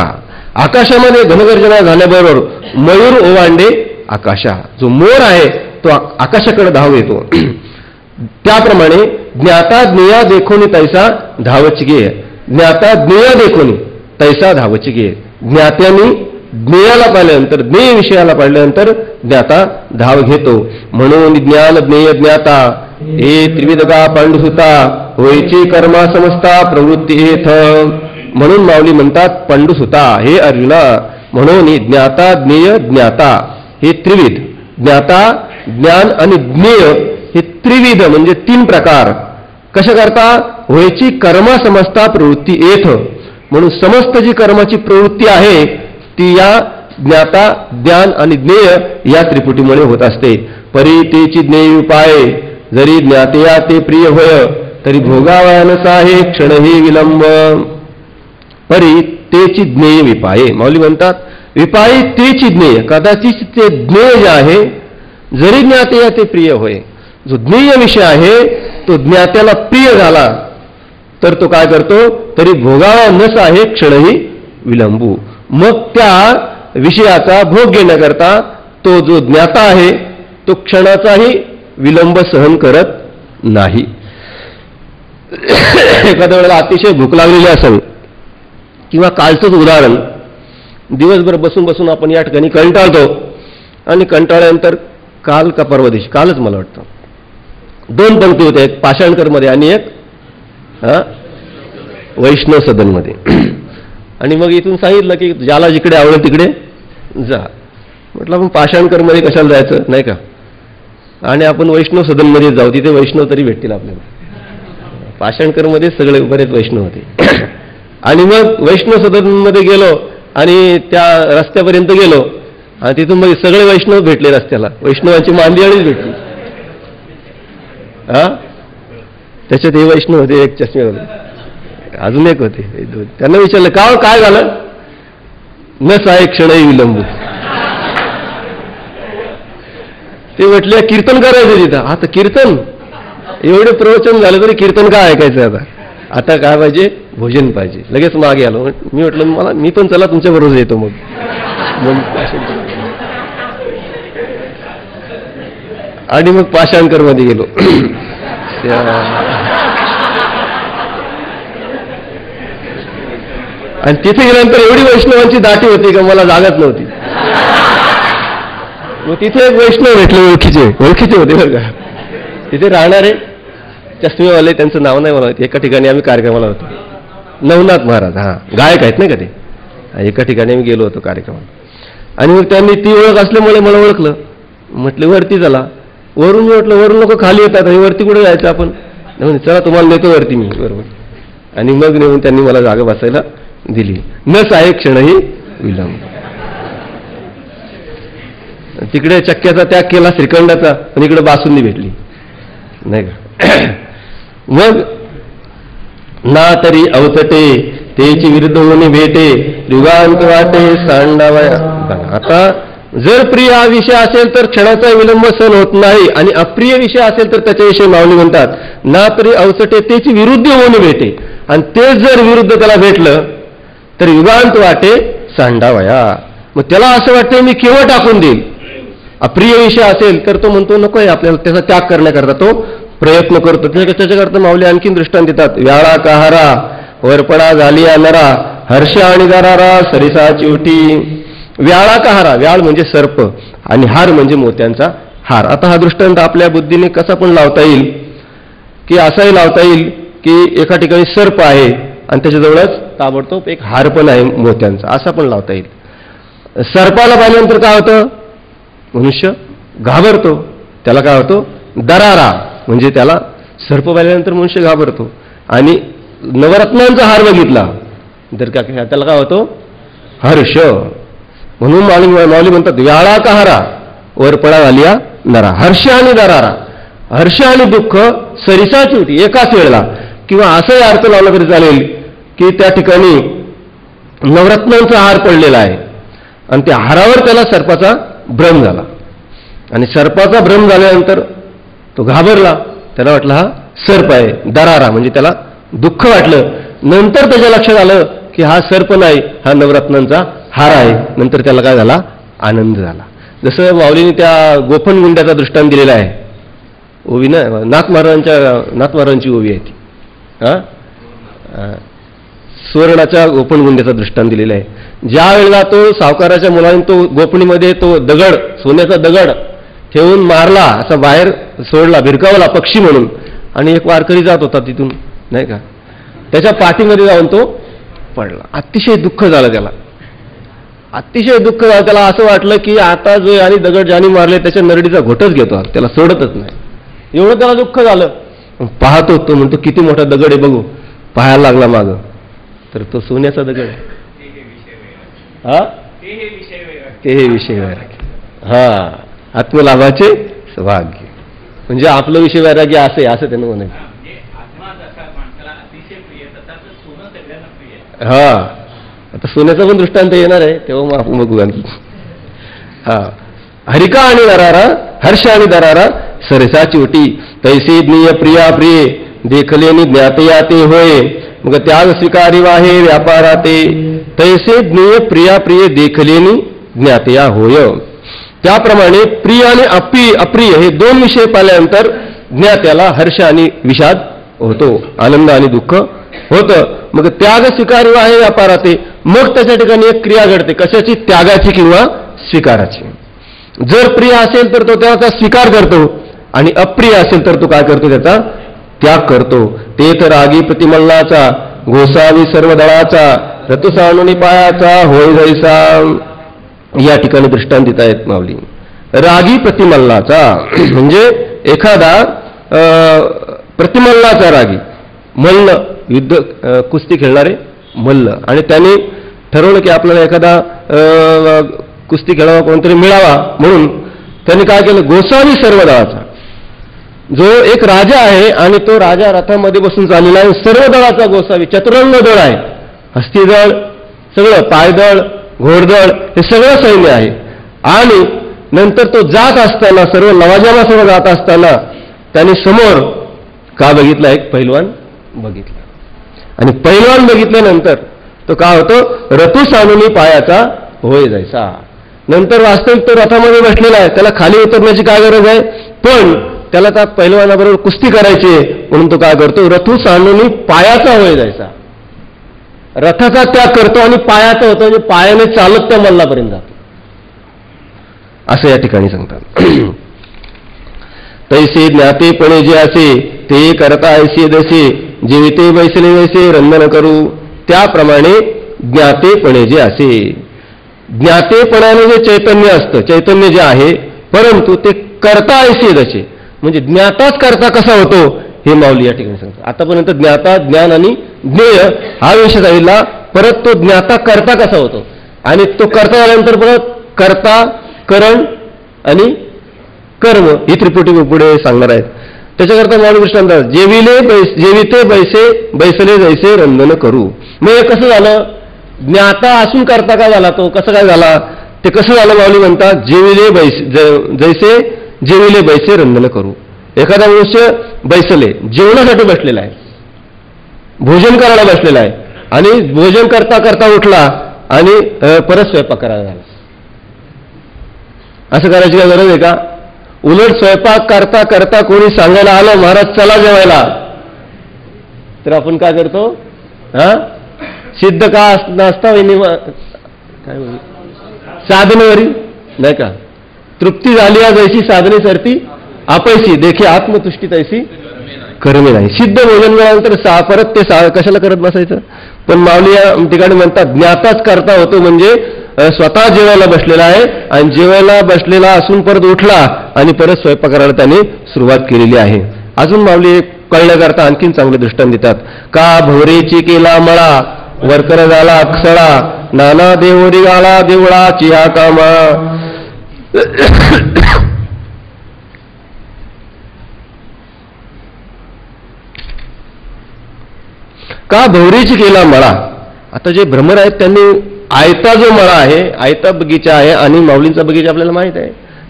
आकाशामध्ये घनगर्जना झाल्याबरोबर मयूर ओवांडे आकाशा. जो मोर आहे तो आकाशाकडे धाव येतो. त्याप्रमाणे ज्ञाता ज्ञेया देखोनी तैसा धावच गे. ज्ञाता ज्ञेया देखोनी तैसा धावच गे. ज्ञात्यानी ज्ञेयाला पाहिल्यानंतर, ज्ञेय विषयाला पाहिल्यानंतर ज्ञाता धाव घेतो. म्हणून ज्ञान ज्ञेय ज्ञाता हे त्रिविधगा पांडुसुता, होयची कर्मा समजता प्रवृत्ती हेथ. म्हणून माऊली म्हणतात, पांडुसुता हे अर्जुना, म्हणून ज्ञाता ज्ञेय ज्ञाता हे त्रिविध. ज्ञाता ज्ञान आणि ज्ञेय हे त्रिविध म्हणजे तीन प्रकार. कशा करता, होयची कर्मा समजता प्रवृत्ती येथ. म्हणून समस्त जी कर्माची प्रवृत्ती आहे ती या ज्ञाता ज्ञान आणि ज्ञेय या त्रिपुटीमुळे होत असते. परी तेची ज्ञेय उपाय, जरी ज्ञातेया ते प्रिय होय, तरी भोगावयानसा हे क्षणही विलंब. परी तेची ज्ञेय विपाये. माऊली म्हणतात, विपाये तेची ज्ञेय. कदाचित ते ज्ञेय जे आहे, जरी ज्ञातेया ते प्रिय होय, जो ज्ञेय विषय आहे तो ज्ञात्याला प्रिय झाला तर तो काय करतो, तरी भोगावा नस आहे क्षणही विलंबू. मग त्या विषयाचा भोग घेण्याकरता तो जो ज्ञाता आहे तो क्षणाचाही विलंब सहन करत नाही. एखाद्या वेळेला अतिशय भूक लागलेली असेल, किंवा कालचंच उदाहरण, दिवसभर बसून बसून आपण या ठिकाणी कंटाळतो आणि कंटाळल्यानंतर काल का परवा दिवशी, कालच मला वाटतं, दोन पंक्ती होत्या, एक पाषाणकरमध्ये आणि एक वैष्णव सदनमध्ये. आणि मग इथून सांगितलं की ज्याला जिकडे आवडेल तिकडे जा. म्हटलं आपण पाषाणकरमध्ये कशाला जायचं नाही का, आणि आपण वैष्णव सदनमध्ये जाऊ, तिथे वैष्णव तरी भेटतील आपल्याला. पाषाणकरमध्ये सगळे बरेच वैष्णव होते. आणि मग वैष्णव सदनमध्ये गेलो आणि त्या रस्त्यापर्यंत गेलो आणि तिथून मग सगळे वैष्णव भेटले रस्त्याला, वैष्णवांची मांदियाळीच भेटली. त्याच्यात हे वैष्णव होते, एक चष्मे होते. अजून एक होते, त्यांना विचारलं का काय झालं, न साय क्षणही विलंब. ते म्हटले कीर्तन करायचं तिथं. आता कीर्तन, एवढे प्रवचन झालं तरी कीर्तन काय ऐकायचं आता काय पाहिजे, भोजन पाहिजे. लगेच मागे आलो. मी म्हटलं मी पण चला तुमच्या बरोबर येतो. मग आणि मग पाषाणकर मध्ये गेलो. आणि तिथे गेल्यानंतर एवढी वैष्णवांची दाटी होती का मला जागाच नव्हती. मग तिथे एक वैष्णव भेटले, ओळखीचे होते बरं का. तिथे राहणारे चष्मेवाले, त्यांचं नाव नाही मला. एका ठिकाणी आम्ही कार्यक्रमाला होतो. नवनाथ महाराज, गायक आहेत नाही का ते. एका ठिकाणी आम्ही गेलो होतो कार्यक्रमाला. आणि मग त्यांनी ती ओळख असल्यामुळे मला ओळखलं. म्हटलं वरती चला. वरून म्हटलं वरून लोक खाली येतात, वरती कुठे जायचं आपण. चला तुम्हाला नेतो वरती मी, बरोबर. आणि मग नेऊन त्यांनी मला जागा बसायला दिली. न साय क्षणही विलंब. तिकडे चक्क्याचा त्याग केला, श्रीखंडाचा, आणि इकडे बासुंदी भेटली नाही का. मग ना तरी अवतटे तेची विरुद्ध होणे भेटे, युगांत वाटे सांडावया. आता जर प्रिय हा विषय असेल तर क्षणाचा विलंब सहन होत नाही, आणि अप्रिय विषय असेल तर त्याच्याविषयी माऊली म्हणतात ना तरी अवतटे तेची विरुद्ध होणे भेटे. आणि तेच जर विरुद्ध त्याला भेटलं तर युगांत वाटे सांडावया. मग त्याला असं वाटतं मी केव्हा टाकून देईल. अप्रिय विषय असेल तर तो म्हणतो नको आहे, आपल्याला त्याचा त्याग करण्याकरता तो प्रयत्न करतो. त्याच्याकरता माऊली आणखीन दृष्टांत देतात. व्याळा कहारा वरपडा झालिया नरा, हर्ष आणि दरारा सरिसा चिवटी. व्याळा कहारा, व्याळ म्हणजे सर्प आणि हार म्हणजे मोत्यांचा हार. आता हा दृष्टांत आपल्या बुद्धीने कसा पण लावता येईल, की असाही लावता येईल की एका ठिकाणी सर्प आहे आणि त्याच्याजवळच ताबडतोब एक हार पण आहे मोत्यांचा, असा पण लावता येईल. सर्पाला पाहिल्यानंतर काय होतं, मनुष्य घाबरतो. त्याला काय होतो, दरारा, म्हणजे त्याला सर्प पाहिल्यानंतर मनुष्य घाबरतो. आणि नवरत्नांचा हार बघितला तर त्याला काय होतो, हर्ष. म्हणून माऊली म्हणतात व्याळा कहारा वरपडा झालिया नरा, हर्ष आणि दरारा. हर्ष आणि दुःख सरिसा चिवटी, एकाच वेळेला. किंवा असाही अर्थ लावला तरी चालेल की त्या ठिकाणी नवरत्नांचा हार पडलेला आहे आणि त्या हारावर त्याला सर्पाचा भ्रम झाला. आणि सर्पाचा भ्रम झाल्यानंतर तो घाबरला, त्याला वाटलं हा सर्प आहे. दरारा म्हणजे त्याला दुःख वाटलं. नंतर त्याच्या लक्षात आलं की हा सर्प नाही, हा नवरत्नांचा हार आहे. नंतर त्याला काय झाला, आनंद झाला. जसं माऊलीने त्या गोफण गुंड्याचा दृष्टांत दिलेला आहे. ओवी ना, नाथ महाराजांची ओवी आहे ती. सुवर्णाच्या गोपण गुंड्याचा दृष्टांत दिलेला आहे. ज्या वेळेला तो सावकाराच्या मुलाने तो गोपणीमध्ये तो दगड, सोन्याचा दगड ठेवून मारला, असा बाहेर सोडला, भिरकावला पक्षी म्हणून, आणि एक वारकरी जात होता तिथून नाही का, त्याच्या पाठीमध्ये जाऊन तो पडला. अतिशय दुःख झालं त्याला, अतिशय दुःख झालं. त्याला असं वाटलं की आता जो आणि दगड ज्याने मारले त्याच्या नरडीचा घोटच घेतो, त्याला सोडतच नाही. एवढं त्याला दुःख झालं. पाहतो तो, म्हणतो किती मोठा दगड आहे बघू. पाहायला लागला माग, तर तो सोन्याचा दगड आहे. ते हे विषय वैराग्य, आत्मलाभाचे सौभाग्य. म्हणजे आपलं विषय वैराग्य असं आहे, असं त्यानं म्हणायचं. आता सोन्याचा पण दृष्टांत येणार आहे, तेव्हा मग आपण बघू आणखी. हरिका आणि दरारा, हर्ष आणि दरारा सरसा चिवटी. तैसे ज्ञेय प्रिया प्रिये देखलेनी ज्ञातया ते होय. मग त्याग स्वीकारी वाहे व्यापाराते. तैसे ज्ञेय प्रिया प्रिय देखलेनी ज्ञातया होय. त्याप्रमाणे प्रिय आणि अप्रिय हे दोन विषय पाहिल्यानंतर ज्ञात्याला हर्ष आणि विषाद होतो, आनंद आणि दुःख होतं. मग त्याग स्वीकारी आहे व्यापाराते. मग त्याच्या ठिकाणी एक क्रिया घडते, कशाची, त्यागाची किंवा स्वीकाराची. जर प्रिय असेल तर तो त्याचा स्वीकार करतो, आणि अप्रिय असेल तर तो काय करतो, त्याचा त्याग करतो. तेथ रागी प्रतिमल्लाचा, गोसावी सर्व दळाचा, ऋतुसानुनी पायाचा होय जैसा. या ठिकाणी दृष्टांत देत आहेत माऊली. रागी प्रतिमल्लाचा म्हणजे एखादा प्रतिमल्लाचा रागी, मल्ल, युद्ध कुस्ती खेळणारे मल्ल, आणि त्याने ठरवलं की आपल्याला एखादा कुस्ती खेळावा कोणतरी मिळावा, म्हणून त्यांनी काय केलं, गोसावी सर्व दळाचा. जो एक राजा आहे आणि तो राजा रथामध्ये बसून चाललेला आहे. सर्व दळाचा गोसावी, चतुरंग दळ आहे, हस्तीदळ, सगळं पायदळ, घोडदळ, हे सगळं सैन्य आहे. आणि नंतर तो जात असताना, सर्व लवाजमासह जात असताना त्याने समोर का बघितला? एक पैलवान बघितला. आणि पैलवान बघितल्यानंतर तो काय होतो? रथू सानुनी पायाचा होय जायचा. नंतर वास्तविक तो रथामध्ये बसलेला आहे, त्याला खाली उतरण्याची काय गरज आहे? पण त्याला त्या पैलवानाबरोबर कुस्ती करायची आहे, म्हणून तो काय करतो? रथू सानुनी पायाचा होय जायचा. रथाचा त्याग करतो आणि पायाचा होतो, म्हणजे पायाने चालत त्या मल्लापर्यंत जातो, असं या ठिकाणी सांगतात. तैसे ज्ञातेपणे जे असे ते करता ऐसे जसे, जेविते बैसले वैसे रंधन करू. त्याप्रमाणे ज्ञातेपणे जे असे, ज्ञातेपणाने जे चैतन्य असतं, चैतन्य जे आहे, परंतु ते करता ऐसे जसे, म्हणजे ज्ञाताच करता कसा होतो हे माऊली या ठिकाणी सांगतात. आतापर्यंत ज्ञाता, ज्ञान आणि ज्ञेय हा विषय झालेला. परत तो ज्ञाता करता कसा होतो, आणि तो करता झाल्यानंतर परत कर्ता, करण आणि कर्म ही त्रिपुटी पुढे सांगणार आहेत. त्याच्याकरता माऊली दृष्टांतात, जेविते बैसले जैसे रंधन करू. मग हे कसं झालं? ज्ञाता असून करता काय झाला? तो कसं काय झाला? ते कसं झालं? माऊली म्हणतात, जेविले बैसे रंधन करू. एखादा मनुष्य बैसले, जेवणासाठी बसलेला आहे, भोजन करायला बसलेला आहे, आणि भोजन करता करता उठला आणि परत स्वयंपाक करायला झाला. असं करायची काय गरज आहे का? उलट स्वयंपाक करता करता कोणी सांगायला आलं, महाराज चला जेवायला, तर आपण काय करतो? सिद्ध का नसता काय साधनेवरी नाही का? तृप्ती झाली आज ऐशी साधने सरती आपैशी, देखी आत्मतुष्टी तैसी कर्मे नाही. सिद्ध भोजन मिळाल्यानंतर परत ते कशाला करत बसायचं? पण माऊली या ठिकाणी म्हणतात, ज्ञाताच करता होतो, म्हणजे स्वतः जेवायला बसलेला आहे, आणि जेवायला बसलेला असून परत उठला आणि परत स्वयंपाक करायला त्याने सुरुवात केलेली आहे. अजून माऊली कळण्याकरता आणखीन चांगले दृष्टांत देतात. का भोवरेची केला मळा, वरकर झाला अक्षळा, नाना देवोरी गाला देवळाची हा कामा. का भोवरीची केला मळा. आता जे भ्रमर आहेत त्यांनी आयता जो मळा आहे, आयता बगीचा आहे, आणि माऊलींचा बगीचा आपल्याला माहित आहे,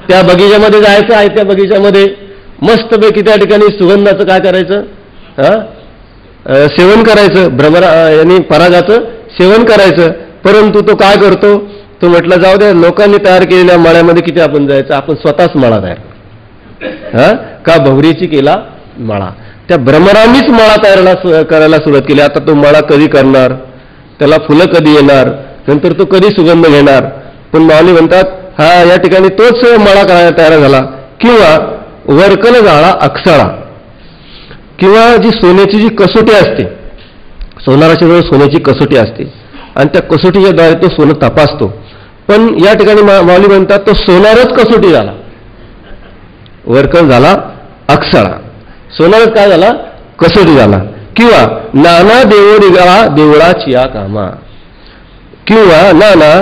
त्या बगीच्यामध्ये जायचं आहे. त्या बगीच्यामध्ये मस्तपैकी त्या ठिकाणी सुगंधाचं काय करायचं? सेवन करायचं, भ्रमर यांनी परागाचं सेवन करायचं. परंतु तो काय करतो? तो म्हटलं जाऊ द्या, लोकांनी तयार केलेल्या मळ्यामध्ये किती आपण जायचं, आपण स्वतःच मळा तयार. का भवरीची केला मळा. त्या भ्रमरांनीच मळा तयार करायला सुरुवात केली. आता तो मळा कधी करणार, त्याला फुलं कधी येणार, नंतर तो कधी सुगंध घेणार. पण माऊली म्हणतात, हा या ठिकाणी तोच मळा करायला तयार झाला. किंवा वरकल झाला अक्षळा, किंवा जी सोन्याची जी कसोटी असते, सोनाराच्या जवळ सोन्याची कसोटी असते, आणि त्या कसोटीच्या द्वारे तो सोनं तपासतो. पण या ठिकाणी माऊली म्हणतात, तो सोनारच कसोटी झाला, वरकल झाला अक्षळा, सोनारच काय झाला? कसोटी झाला. किंवा नाना देवो रिगाळा देवळाची या कामा, किंवा नाना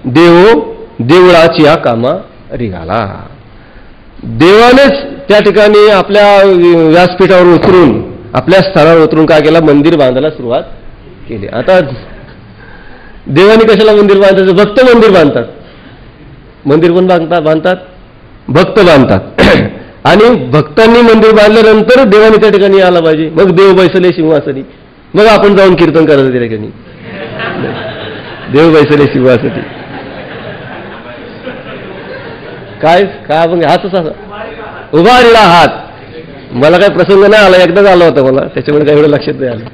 देवो देवळाची या कामा रिगाला. देवानेच त्या ठिकाणी आपल्या व्यासपीठावर उतरून, आपल्या स्थानावर उतरून काय केला? मंदिर बांधायला सुरुवात केली. आता देवाने कशाला मंदिर बांधायचं? भक्त मंदिर बांधतात. मंदिर पण बांधतात, भक्त बांधतात. आणि भक्तांनी मंदिर बांधल्यानंतर देवाने त्या ठिकाणी आला पाहिजे. मग देव बैसले सिंहासनी, मग आपण जाऊन कीर्तन करायचं त्या ठिकाणी. देव बैसले सिंहासनी काय काय आपण हातच असा उभा राहिला हात. मला काय प्रसंग नाही आला, एकदाच आला होता मला, त्याच्यामुळे काही एवढं लक्षात नाही आलं.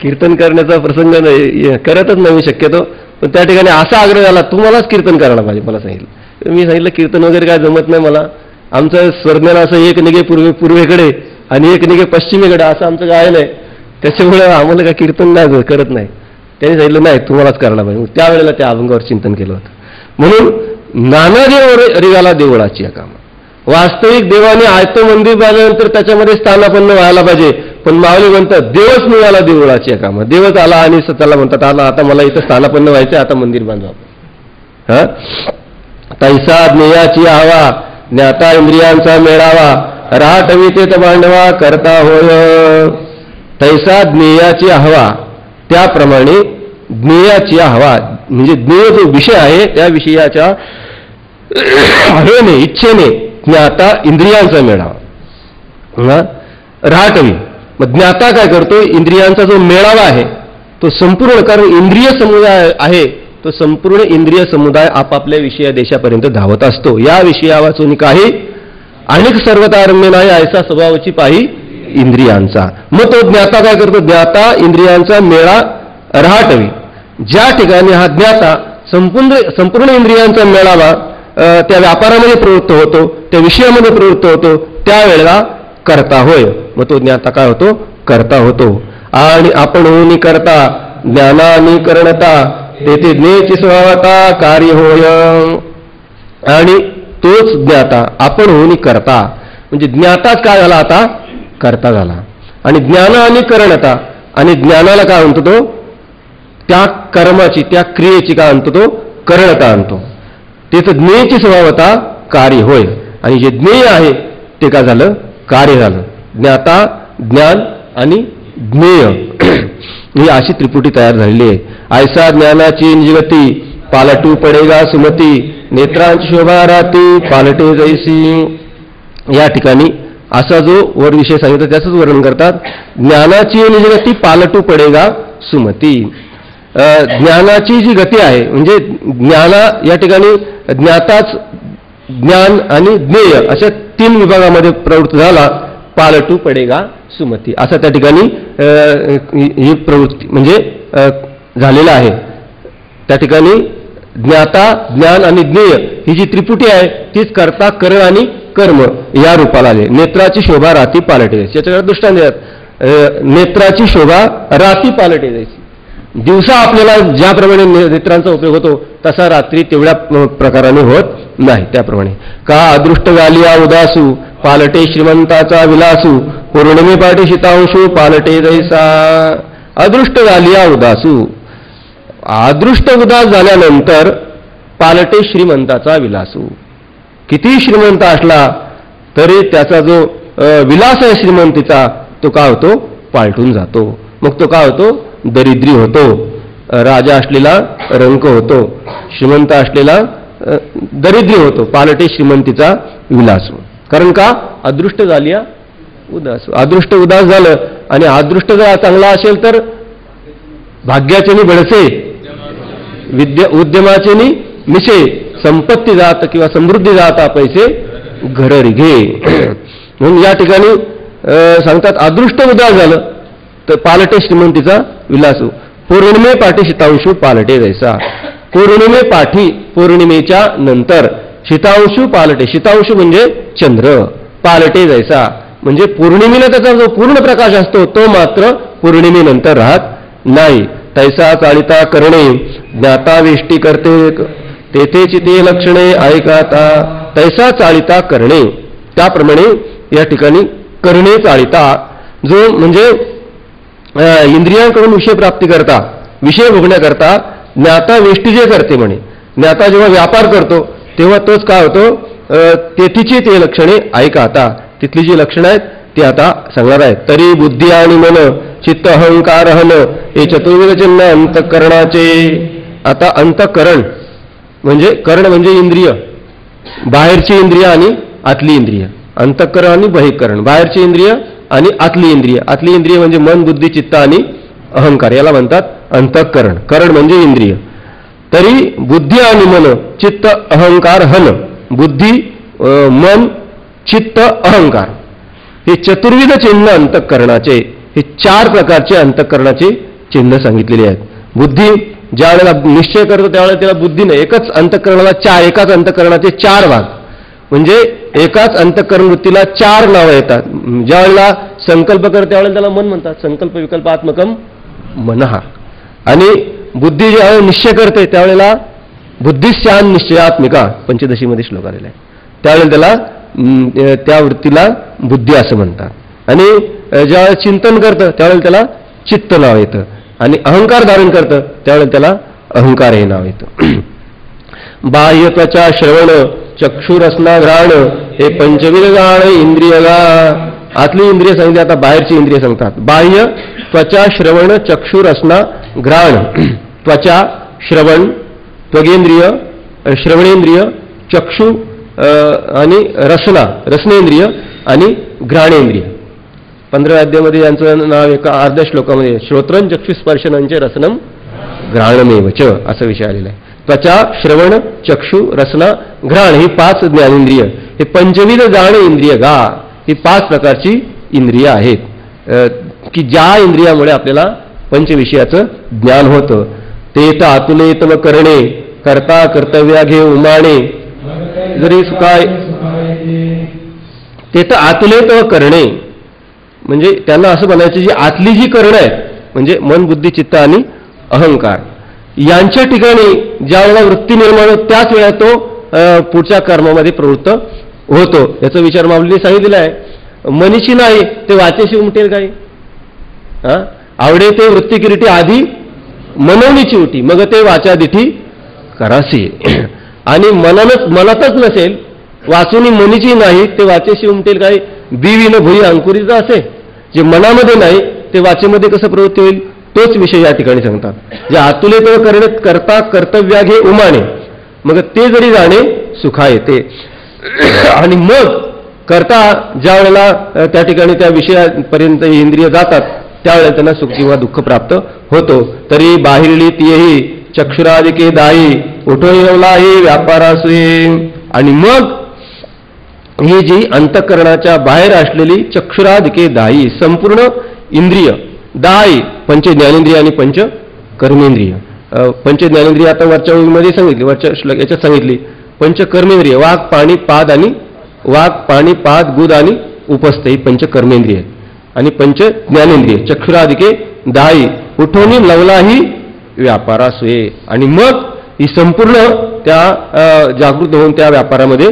कीर्तन करण्याचा प्रसंग नाही, करतच नाही मी शक्यतो. पण त्या ठिकाणी असा आग्रह झाला, तुम्हालाच कीर्तन करायला पाहिजे. मला सांगितलं, मी सांगितलं कीर्तन वगैरे काय जमत नाही मला. आमचं स्वर्ज्ञान असं एक निघे पूर्वेकडे आणि एक निघे पश्चिमेकडे, असं आमचं गायन आहे. त्याच्यामुळे आम्हाला काय कीर्तन नाही करत नाही. त्यांनी सांगितलं नाही तुम्हालाच करायला पाहिजे. त्यावेळेला त्या अभंगावर चिंतन केलं होतं. म्हणून नाना देव रिगाला देवळाची या कामा. वास्तविक देवाने आयतं मंदिर बांधल्यानंतर त्याच्यामध्ये स्थानापन्न व्हायला पाहिजे. पण माऊली म्हणतात देवच मिळाला देवळाची या कामा. देवच आला आणि त्याला म्हणतात आला, आता मला इथं स्थानापन्न व्हायचं, आता मंदिर बांधवा. तैसा ज्ञेयाची हवा, ज्ञाता इंद्रियांचा मेळावा, राहटवी तेत मांडवा करता होय. तैसा ज्ञेयाची हवा त्याप्रमाणे ज्ञेयाची हवा म्हणजे ज्ञेय जो विषय आहे त्या विषयाच्या हवेने इच्छेने ज्ञाता इंद्रियांचा मेळावा राहटवी. मग ज्ञाता काय करतो, इंद्रियांचा जो मेळावा आहे तो संपूर्ण, कारण इंद्रिय समुदाय आहे तो संपूर्ण इंद्रिय समुदाय आपापल्या विषया देशापर्यंत धावत असतो. या विषया वाचून काही अनेक सर्वतारम्य नाही ऐसा स्वभावाची पाही इंद्रियांचा. मग तो ज्ञाता काय करतो, ज्ञाता इंद्रियांचा मेळा राहटवी. ज्या ठिकाणी हा ज्ञाता संपूर्ण इंद्रियांचा मेळावा त्या व्यापारामध्ये प्रवृत्त होतो, त्या विषयामध्ये प्रवृत्त होतो, त्यावेळेला करता होय. मग तो ज्ञाता काय होतो, करता होतो. आणि आपण होऊन करता ज्ञानानी करणता तेथे ज्ञेची स्वभावता कार्य होय. आणि तोच ज्ञाता आपण होऊन करता म्हणजे ज्ञाताच काय झाला, आता करता झाला. आणि ज्ञान आणि करणता, आणि ज्ञानाला काय म्हणतो तो, त्या कर्माची त्या क्रियेची काय म्हणतो तो, करणता आणतो. तेच ज्ञेयची स्वभावता कार्य होय. आणि जे ज्ञेय आहे ते काय झालं, कार्य झालं. ज्ञाता, ज्ञान आणि ज्ञेय ही अशी त्रिपुटी तयार झालेली आहे. ऐसा ज्ञानाची निजगती पालटू पडेगा सुमती नेत्रांची शोभा राती पालटे जैसी. या ठिकाणी असा जो वर विषय सांगितला त्याचंच वर्णन करतात. ज्ञानाची निजगती पालटू पडेगा सुमती. ज्ञानाची जी गती आहे म्हणजे ज्ञाना या ठिकाणी ज्ञाताच ज्ञान आणि ज्ञेय अशा 3 विभागामध्ये प्रवृत्त झाला. पालटू पडेगा सुमती असा त्या ठिकाणी ही प्रवृत्ती म्हणजे झालेला आहे. त्या ठिकाणी ज्ञाता, ज्ञान आणि ज्ञेय ही जी त्रिपुटी आहे तीच करता, करण आणि कर्म या रूपाला आले. नेत्राची शोभा राती पालटे जायची. याच्याकडे दृष्टांत देतात. नेत्राची शोभा राती पालटे जायची. दिवसा आपल्याला ज्याप्रमाणे नेत्रांचा उपयोग होतो तसा रात्री तेवढ्या प्रकाराने होत नाही. त्याप्रमाणे का अदृष्ट गालिया उदासू पालटे श्रीमंताचा विलासू पौर्णिमे पाठी शीतांशू पालटे जैसा. अदृष्ट गालिया उदासू, अदृष्ट उदास झाल्यानंतर पालटे श्रीमंताचा विलासू. किती श्रीमंत असला तरी त्याचा जो विलास आहे श्रीमंतीचा तो काय होतो, पालटून जातो. मग तो काय होतो, दरिद्री होतो. राजा असलेला रंक होतो, श्रीमंत असलेला दरिद्री होतो. पालटे श्रीमंतीचा विलासू. कारण का, अदृष्ट झाली उदास. अदृष्ट उदास झालं आणि अदृष्ट जर चांगला असेल तर भाग्याचे नि बडसे उद्यमाचे नि मिसे संपत्ती जात किंवा समृद्धी जाता पैसे घररी घे. म्हणून या ठिकाणी सांगतात अदृष्ट उदास झालं तर पालटे श्रीमंतीचा विलासू. पौर्णिमे पाठी शीतांशू पालटे जैसा. पौर्णिमे पाठी पौर्णिमेच्या नंतर शीतांशू पालटे. शीतांशू म्हणजे चंद्र. पालटे जैसा म्हणजे पौर्णिमेला त्याचा जो पूर्ण प्रकाश असतो तो मात्र पौर्णिमेनंतर राहत नाही. तैसा चालिता करणे ज्ञाता वेष्टी करते तेथे चिते लक्षणे ऐकाता. तैसा चालिता करणे त्याप्रमाणे या ठिकाणी करणे चालिता जो म्हणजे इंद्रियांकडून विषय प्राप्ती करता विषय भोगण्याकरता ज्ञाता वेष्टी जे करते म्हणे. ज्ञाता जेव्हा व्यापार करतो तेव्हा तोच काय होतो, तेथीची ते लक्षणे ऐका. आता तिथली जी लक्षणं आहेत ती आता सांगणार आहेत. तरी बुद्धी आणि मन चित्त अहंकार हन हे चतुर्विध चिन्ह अंतःकरणाचे. आता अंतःकरण म्हणजे करण म्हणजे इंद्रिय, बाहेरची इंद्रिय आणि आतली इंद्रिय. अंतःकरण आणि बहिःकरण, बाहेरची इंद्रिय आणि आतली इंद्रिय. आतली इंद्रिय म्हणजे मन बुद्धी चित्त आणि अहंकार, याला म्हणतात अंतःकरण. करण म्हणजे इंद्रिय. तरी बुद्धी आणि मन चित्त अहंकार हन. बुद्धी मन चित्त अहंकार हे चतुर्विध चिन्ह अंतःकरणाचे. हे 4 प्रकारचे अंतःकरणाचे चिन्ह सांगितलेले आहेत. बुद्धी ज्या वेळेला निश्चय करतो त्यावेळेला त्याला बुद्धी नाही. एकाच अंतःकरणाला एकाच अंतःकरणाचे 4 भाग म्हणजे एकाच अंतःकरण वृत्तीला 4 नावं येतात. ज्या वेळेला संकल्प करतो त्यावेळेला त्याला मन म्हणतात. संकल्प विकल्पात्मकम मनः. आणि बुद्धी ज्यावेळेला निश्चय करते त्यावेळेला बुद्धिश्चान निश्चयात्मिका पंचदशीमध्ये श्लोक आलेला आहे. त्यावेळेला त्याला त्या वृत्तीला बुद्धी असं म्हणतात. आणि ज्यावेळेला चिंतन करतं त्यावेळेला त्याला चित्त नाव येतं. आणि अहंकार धारण करतं त्यावेळेला त्याला अहंकार हे नाव येतं. बाह्य त्वचा श्रवण चक्षुरसना घ्राण हे पंचविध गाण इंद्रिय गा. आतली इंद्रिय सांगितली, आता बाहेरची इंद्रिय सांगतात. बाह्य त्वचा श्रवण चक्षु रसना घ्राण. त्वचा श्रवण त्वगेंद्रिय श्रवणेंद्रिय चक्षु आणि रसनेंद्रिय आणि घ्राणेंद्रिय. 15 अध्यायामध्ये यांचं नाव एका अर्ध्या श्लोकामध्ये श्रोत्रं चक्षुस्पर्शनांचे रसनम घ्राणमेवच असा विषय आलेला आहे. त्वचा श्रवण चक्षु रसना घ्राण ही 5 ज्ञानेंद्रिय, हे पंचविध गाण इंद्रिय गा. ही 5 प्रकारची इंद्रिय आहेत की ज्या इंद्रियामुळे आपल्याला पंचविषयाचं ज्ञान होतं. ते तर आतुलेत व करणे करता कर्तव्या घे उमाणे जरी सुखाय. ते तर आतुलेत व करणे म्हणजे त्यांना असं म्हणायचं जी आतली जी करणं आहेत म्हणजे मन बुद्धी चित्त आणि अहंकार यांच्या ठिकाणी ज्या वेळेला वृत्ती निर्माण होत त्याच वेळा तो पुढच्या कर्मामध्ये प्रवृत्त होतो. याचा विचार माऊलीने सांगितलेला आहे. मनीची नाही ते वाचेशी उमटेल काय. आवडे ते वृत्ती किरीटी आधी मनवणीची उठी मग ते वाचा दिठी करासी. आणि मनातच नसेल वाचूनी मनीची नाही ते वाचेशी उमटेल काय. बीविन भुई अंकुरीचा असे जे मनामध्ये नाही ते वाचेमध्ये कसं प्रवृत्ती होईल तोच विषय या ठिकाणी सांगतात. जे आतुले तो करता कर्तव्या घे उमाने मग ते जरी जाणे सुखा येते. आणि मग करता ज्या वेळेला त्या ठिकाणी त्या विषयापर्यंत इंद्रिय जातात त्यावेळेला त्यांना सुख किंवा दुःख प्राप्त होतो. तरी बाहिरली तीही चक्षुरादिके दाई उठवलाही व्यापारासुये. आणि मग ही जी अंतःकरणाच्या बाहेर असलेली चक्षुरादिके दाई संपूर्ण इंद्रिय 10 पंच ज्ञानेंद्रिय आणि पंच कर्मेंद्रिय. पंच ज्ञानेंद्रिय आता वरच्या ओळीमध्ये सांगितली, वरच्या याच्यात सांगितली. पंच कर्मेंद्रिय वाक पाणी पाद गुद आणि उपस्थ ही पंच कर्मेंद्रिय आणि पंच ज्ञानेंद्रिय चक्षुरादिके 10 उठवणी लवलाही व्यापारासुये. आणि मग ही संपूर्ण त्या जागृत होऊन त्या व्यापारामध्ये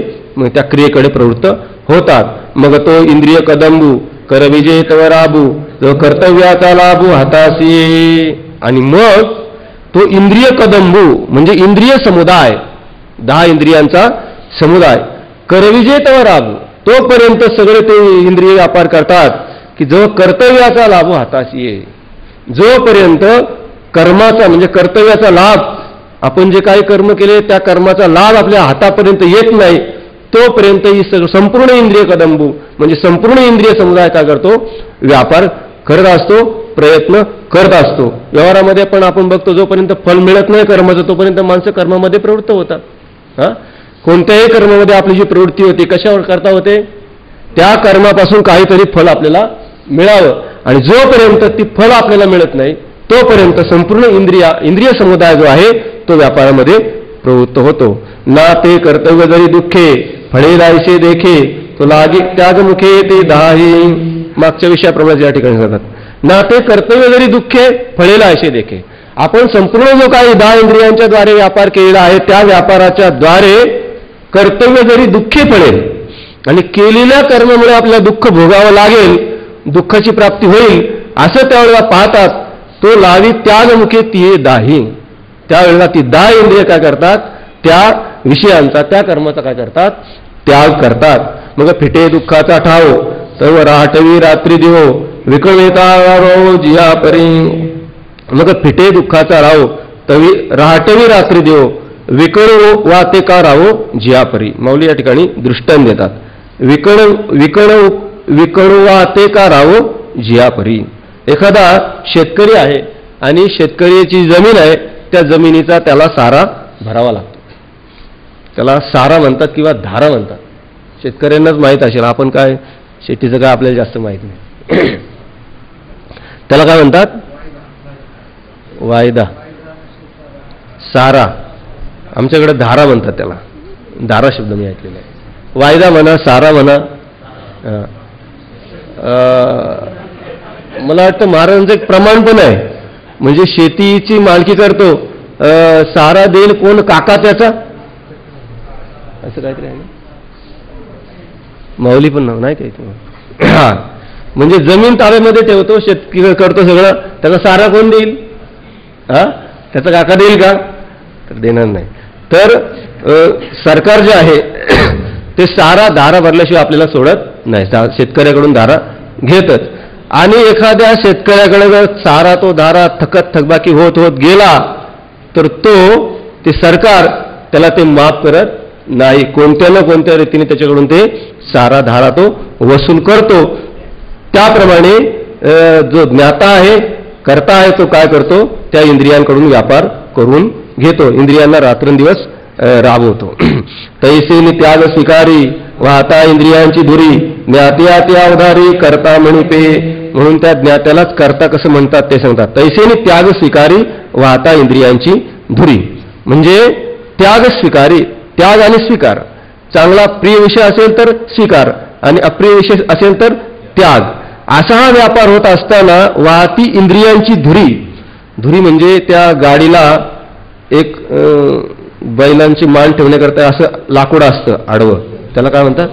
त्या क्रियेकडे प्रवृत्त होतात. मग तो इंद्रिय कदंबू कर विजय तव राबू तो कर्तव्याचा लाभू हातासी. आणि मग तो इंद्रिय कदंबू म्हणजे इंद्रिय समुदाय 10 इंद्रियांचा समुदाय करविजय तव राबू तोपर्यंत सगळे ते इंद्रिय व्यापार करतात की जो कर्तव्याचा लाभू हाताशी आहे. जोपर्यंत कर्माचा म्हणजे कर्तव्याचा लाभ आपण जे काही कर्म केले त्या कर्माचा लाभ आपल्या हातापर्यंत येत नाही तोपर्यंत ही संपूर्ण इंद्रिय कदंबू म्हणजे संपूर्ण इंद्रिय समुदाय काय करतो व्यापार करत असतो प्रयत्न करत असतो. व्यवहारामध्ये पण आपण बघतो जोपर्यंत फल मिळत नाही कर्माचं तोपर्यंत माणसं कर्मामध्ये प्रवृत्त होतात. कोणत्याही कर्मामध्ये आपली जी प्रवृत्ती होती कशावर करता होते त्या कर्मापासून काहीतरी फल आपल्याला मिळावं. आणि जोपर्यंत ती फल आपल्याला मिळत नाही तोपर्यंत संपूर्ण इंद्रिय समुदाय जो आहे तो व्यापारामध्ये प्रवृत्त होतो. ना ते कर्तव्य जरी दुःखे फळे लायसे देखे तो लागी त्यागमुखे ते 10 मागच्या विषयाप्रमाणे या ठिकाणी सांगतात. ना ते कर्तव्य जरी दुःखे फळे लायसे देखे. आपण संपूर्ण जो काही 10 इंद्रियांच्या द्वारे व्यापार केलेला आहे त्या व्यापाराच्या द्वारे कर्तव्य जरी दुःखे पडेल आणि केलेल्या कर्मामुळे आपल्याला दुःख भोगावं लागेल दुःखाची प्राप्ती होईल असं त्यावेळेला पाहतात. तो लावी त्यागमुखे ती 10 त्यावेळेला ती 10 इंद्रिय काय करतात त्या विषयांचा त्या कर्माचा काय करतात त्याग करतात. मग फिटे दुःखाचा ठाव तव राहटवी रात्री दिवो विकळवेता जिया परी. मग फिटे दुःखाचा राहो तवी राहटवी रात्री देव विकळो वाते का राहो जिया परी. माऊली या ठिकाणी दृष्टांत देतात. विकळो वाते का राहो जिया परी. एखादा शेतकरी आहे आणि शेतकऱ्याची जमीन आहे त्या जमिनीचा त्याला सारा भरावा लागतो. त्याला सारा म्हणतात किंवा धारा म्हणतात. शेतकऱ्यांनाच माहीत असेल आपण काय शेतीचं काय आपल्याला जास्त माहीत नाही. त्याला काय म्हणतात वायदा सारा आमच्याकडे धारा म्हणतात त्याला. धारा शब्द मी ऐकलेला आहे. वायदा म्हणा सारा म्हणा. मला वाटतं महाराजांचं एक प्रमाण पण आहे म्हणजे शेतीची मालकी करतो सारा देईल कोण काका त्याचा असं काहीतरी आहे ना. माऊली पण नाव नाही काही. हा म्हणजे जमीन ताब्यामध्ये ठेवतो शेतकरी करतो सगळं त्याचा सारा कोण देईल त्याचा काका देईल का तर देणार नाही. तर सरकार जे आहे ते सारा धारा भरल्याशिवाय आपल्याला सोडत नाही, शेतकऱ्याकडून धारा घेतच. आणि एखाद्या शेतकऱ्याकडे जर सारा तो धारा थकबाकी होत होत गेला तर ते सरकार त्याला ते माफ करत नाही, कोणत्या ना कोणत्या रीतीने त्याच्याकडून ते सारा धारा तो वसूल करतो. त्याप्रमाणे जो ज्ञाता आहे, कर्ता आहे, तो काय करतो, त्या इंद्रियांकडून व्यापार करून घेतो, इंद्रियांना रात्रंदिवस राबवतो. तैसे त्याग स्वीकारी वाहता इंद्रियांची धुरी, ज्ञात्या त्या अवधारी करता म्हणिपे. म्हणून त्या ज्ञात्यालाच करता कसं म्हणतात ते सांगतात. तैसेने त्याग स्वीकारी वाहता इंद्रियांची धुरी, म्हणजे त्याग स्वीकारी, त्याग आणि स्वीकार. चांगला प्रिय विषय असेल तर स्वीकार आणि अप्रिय विषय असेल तर त्याग, असा हा व्यापार होत असताना वाहती इंद्रियांची धुरी म्हणजे त्या गाडीला एक बैलांची मान ठेवण्याकरता असं लाकूड असतं आडवं, त्याला काय म्हणतात,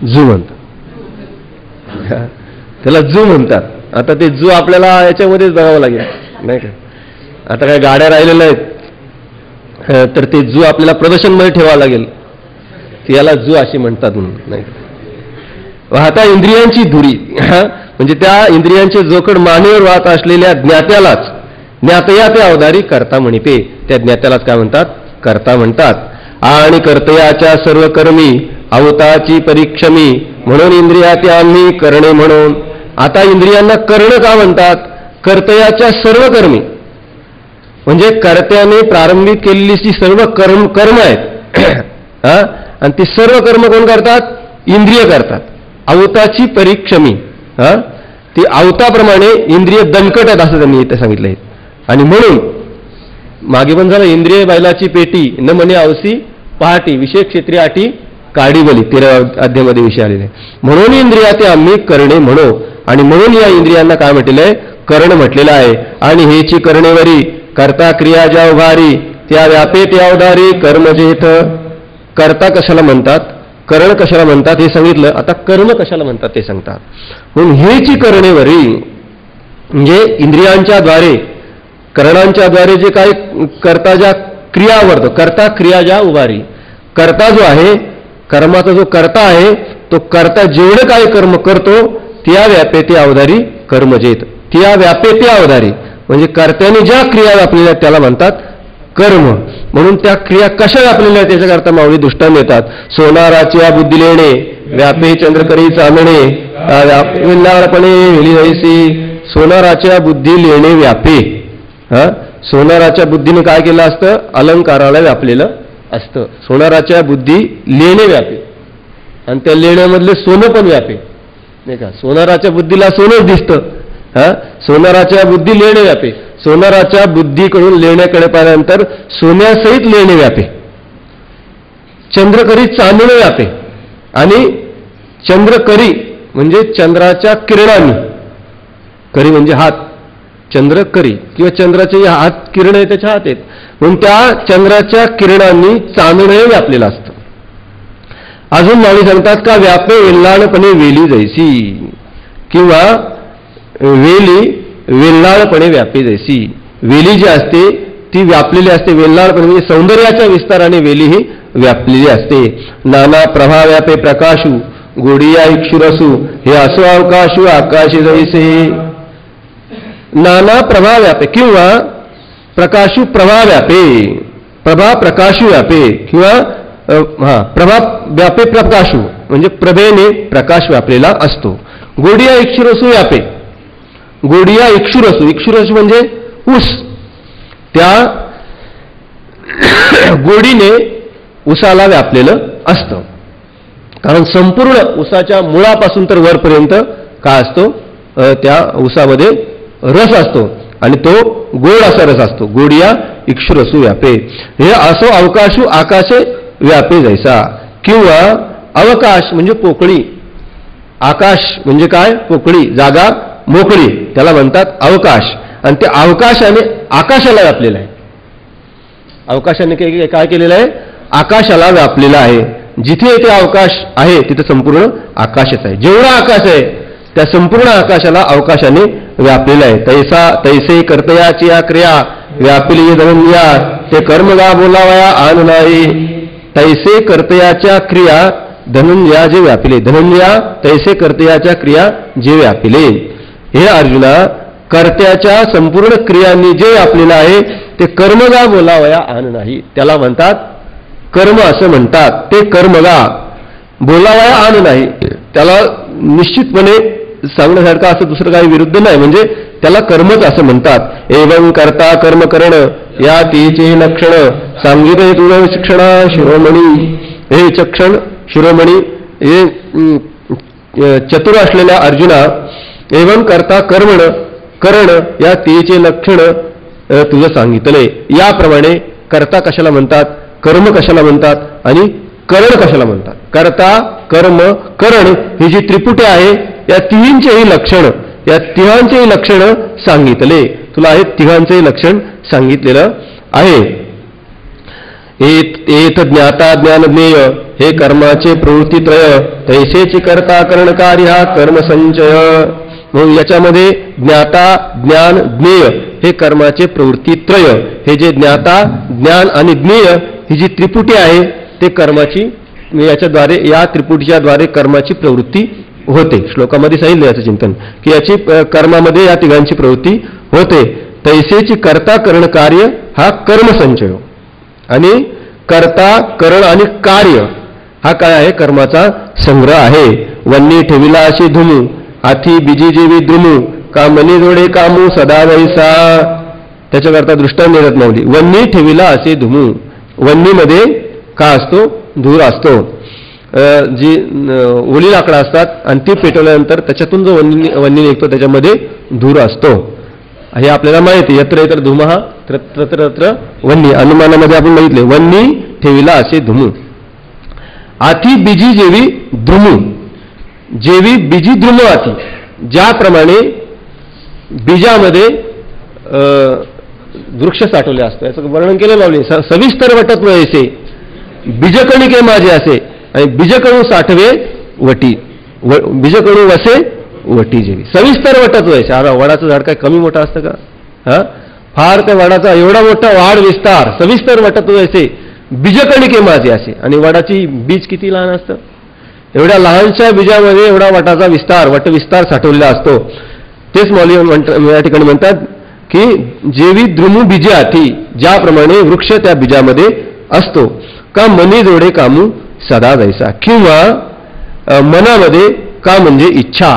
जू म्हणतात. त्याला जू म्हणतात. आता ते जू आपल्याला याच्यामध्येच बघावं लागेल नाही का. आता काय गाड्या राहिलेल्या आहेत तर ते जू आपल्याला प्रदर्शनमध्ये ठेवावं लागेल, याला जू अशी म्हणतात म्हणून नाही. वाहता इंद्रियांची धुरी म्हणजे त्या इंद्रियांचे जोखड मानेवर वाहत असलेल्या ज्ञात्यालाच ज्ञातया ते अवधारी करता म्हणिपे. त्या ज्ञात्यालाच काय म्हणतात, करता म्हणतात. आणि कर्तयाच्या सर्व कर्मी अवताची परीक्षमी, म्हणून इंद्रियाते आम्ही करणे म्हणून. आता इंद्रियांना करणं का म्हणतात, कर्तयाच्या सर्व कर्मी म्हणजे कर्त्याने प्रारंभिक केलेली जी सर्व कर्म आहेत आणि ती सर्व कर्म कोण करतात, इंद्रिय करतात. अवताची परीक्षमी, ती अवताप्रमाणे इंद्रिय दणकट आहेत असं त्यांनी इथे सांगितलंय. आणि म्हणून मागे पण झालं, इंद्रिय बैलाची पेटी न म्हणे आवसी पहाटी, विषय क्षेत्रीय आटी काडी बली, 13व्या अध्यायामध्ये विषय आलेले. म्हणून इंद्रिया ते आम्ही करणे म्हणो. आणि म्हणून या इंद्रियांना काय म्हटलेलं आहे, करण म्हटलेलं आहे. आणि हेची करणेवरी करता क्रिया ज्या उभारी, त्या व्यापे त्या अवधारी कर्म जेथ. करता कशाला म्हणतात, करण कशाला म्हणतात हे सांगितलं, आता कर्म कशाला म्हणतात ते सांगतात. म्हणून हेची करणेवरी म्हणजे इंद्रियांच्या द्वारे, करणांच्या द्वारे जे काही करता ज्या क्रिया आवडतो, करता क्रिया ज्या उभारी. करता जो आहे, कर्माचा जो करता आहे, तो करता जेवढे काही कर्म करतो त्या व्यापे ते अवधारी कर्म जेत. त्या व्यापे ते अवधारी म्हणजे कर्त्याने ज्या क्रिया व्यापलेल्या त्याला म्हणतात कर्म. म्हणून त्या क्रिया कशा व्यापलेल्या त्याच्याकरता माऊली दृष्टांत देतात. सोनाराच्या बुद्धी लेणे व्यापे चंद्रकरी चांदणे, विल्लाळपणे वेली जायसी. सोनाराच्या बुद्धी लेणे व्यापे, सोनाराच्या बुद्धीने काय केलं असतं, अलंकाराला व्यापलेलं असतं. सोनाराच्या बुद्धी लेणे व्यापे आणि त्या लेण्यामधले सोनं पण व्यापे नाही का. सोनाराच्या बुद्धीला सोनंच दिसतं, सोनाराच्या बुद्धी लेणे व्यापे. सोनाराच्या बुद्धीकडून लेण्याकडे पाहिल्यानंतर सोन्यासहित लेणे व्यापे. चंद्रकरी चांदणे व्यापे. आणि चंद्रकरी म्हणजे चंद्राच्या किरणांनी, करी म्हणजे हात, चंद्रकरी किंवा चंद्राचे हात, किरण आहे त्याच्या हात आहेत, म्हणून त्या चंद्राच्या किरणांनी चांदणे व्यापलेलं असतं. अजून माऊली सांगतात का व्यापे वेल्लाळपणे वेली जैसी, किंवा वेली वेल्लाळपणे व्यापे जैसी. वेली जी असते ती व्यापलेली असते, वेल्लाळपणे म्हणजे सौंदर्याच्या विस्ताराने वेली ही व्यापलेली असते. नाना प्रभा व्यापे प्रकाशू गोडिया इक्षुरसू, हे असो अवकाशू आकाशी जैसे. नाना प्रभा व्यापे किंवा प्रकाशू प्रभा व्यापे, प्रभा प्रकाशू व्यापे किंवा प्रभा व्यापे प्रकाशू म्हणजे प्रभेने प्रकाश व्यापलेला असतो. गोडिया इक्षुरसू व्यापे, गोडिया इक्षुरसू, इक्षुरसू म्हणजे ऊस, त्या गोडीने उसाला व्यापलेलं असतं. कारण संपूर्ण उसाच्या मुळापासून तर वरपर्यंत काय असतो, त्या उसामध्ये रस असतो आणि तो गोड असा रस असतो. गोडिया इक्षुरसू व्यापे, हे असो अवकाशू आकाशे व्यापे जैसा. किंवा अवकाश म्हणजे पोकळी, आकाश म्हणजे काय, पोकळी, जागा मोकळी, त्याला म्हणतात अवकाश. आणि त्या अवकाशाने आकाशाला व्यापलेलं आहे. अवकाशाने काय केलेलं आहे, आकाशाला व्यापलेलं आहे. जिथे ते अवकाश आहे तिथे संपूर्ण आकाशच आहे. जेवढा आकाश आहे त्या संपूर्ण आकाशाला अवकाशाने व्यापलेलं आहे. तैसे कर्तयाची या क्रिया व्यापिली जगन्या, ते कर्मगा बोलावया आन नाही. तैसे कर्तयाच्या क्रिया धनंजया जे व्यापिले. धनंजया तैसे कर्तयाच्या क्रिया जे व्यापिले. हे अर्जुना, कर्त्याच्या संपूर्ण क्रियांनी जे व्यापलेलं आहे ते कर्मगा बोलावया आन नाही. त्याला म्हणतात कर्म असं म्हणतात. ते कर्मगा बोलावया आन नाही. त्याला निश्चितपणे सांगण्यासारखं असं दुसरं काही विरुद्ध नाही, म्हणजे त्याला कर्मच असं म्हणतात. एवं कर्ता कर्म करण या तीचे लक्षण सांगितले तुझं शिक्षणा शिरोमणी. हे चक्षण शिरोमणी हे चतुर असलेल्या अर्जुना, एवं कर्ता कर्मण करण या तीचे लक्षण तुझं सांगितले. याप्रमाणे कर्ता कशाला म्हणतात, कर्म कशाला म्हणतात आणि करण कशाला म्हणतात. कर्ता कर्म करण ही जी त्रिपुटी आहे या तिघींचेही लक्षण, या तिघांचेही लक्षण सांगितले. तुला हे तिघांचेही लक्षण सांगितलेलं आहे. एत ज्ञाता ज्ञान ज्ञेय हे कर्माचे प्रवृत्तीत्रय तैसेची कर्ता करण कार्य हा कर्मसंचय. म्हणून याच्यामध्ये ज्ञाता ज्ञान ज्ञेय हे कर्माचे प्रवृत्तीत्रय. हे जे ज्ञाता ज्ञान आणि ज्ञेय ही जी त्रिपुटी आहे ते कर्माची, याच्याद्वारे या त्रिपुटीच्या द्वारे कर्माची प्रवृत्ती होते. श्लोकामध्ये सांगितलं याचं चिंतन की याची कर्मामध्ये या तिघांची प्रवृत्ती होते. तैसेची कर्ता करण कार्य हा कर्मसंचय आणि कर्ता करण आणि कार्य हा काय आहे, कर्माचा संग्रह आहे. वन्नी ठेविला अशी धुमू आथी बिजी जेवी द्रुमू का मनी जोडे कामू सदा वैसा. त्याच्याकरता दृष्टांत देत माऊली. वन्नी ठेविला असे धुमू. वन्नीमध्ये का असतो, धूर असतो. जी ओली लाकडं असतात आणि ती पेटवल्यानंतर त्याच्यातून जो वन्नी निघतो त्याच्यामध्ये धूर असतो. हे आपल्याला माहिती. यत्र यत्र धुमः तत्र तत्र वन्नी. अनुमानामध्ये आपण बघितले वन्नी ठेविला असे धुमू. आथी बिजी जेवी द्रुमू. जेवी बिजी द्रुमू आथी. ज्याप्रमाणे बीजामध्ये वृक्ष साठवले असतो याचं वर्णन केलं लावले. सविस्तर वटत्व ऐसे बीजकणिके माझे असे आणि बीजकणू साठवे वटी. बीजकणू वसे वटी जेवी. सविस्तर वटत्व ऐसे. आता वडाचं झाड काय कमी मोठं असतं का? हा, फार त्या वडाचा एवढा मोठा वाढ विस्तार. सविस्तर वटत्व ऐसे बीजकणिके माझे असे. आणि वडाची बीज किती लहान असतं. एवढ्या लहानशा बीजामध्ये एवढा वटाचा विस्तार, वटविस्तार साठवलेला असतो. तेच मौली या ठिकाणी म्हणतात की जेवी द्रुमू बीजे आथी. ज्याप्रमाणे वृक्ष त्या बीजामध्ये असतो. का मनी जोडे कामू सदा जैसा. किंवा मनामध्ये का म्हणजे इच्छा.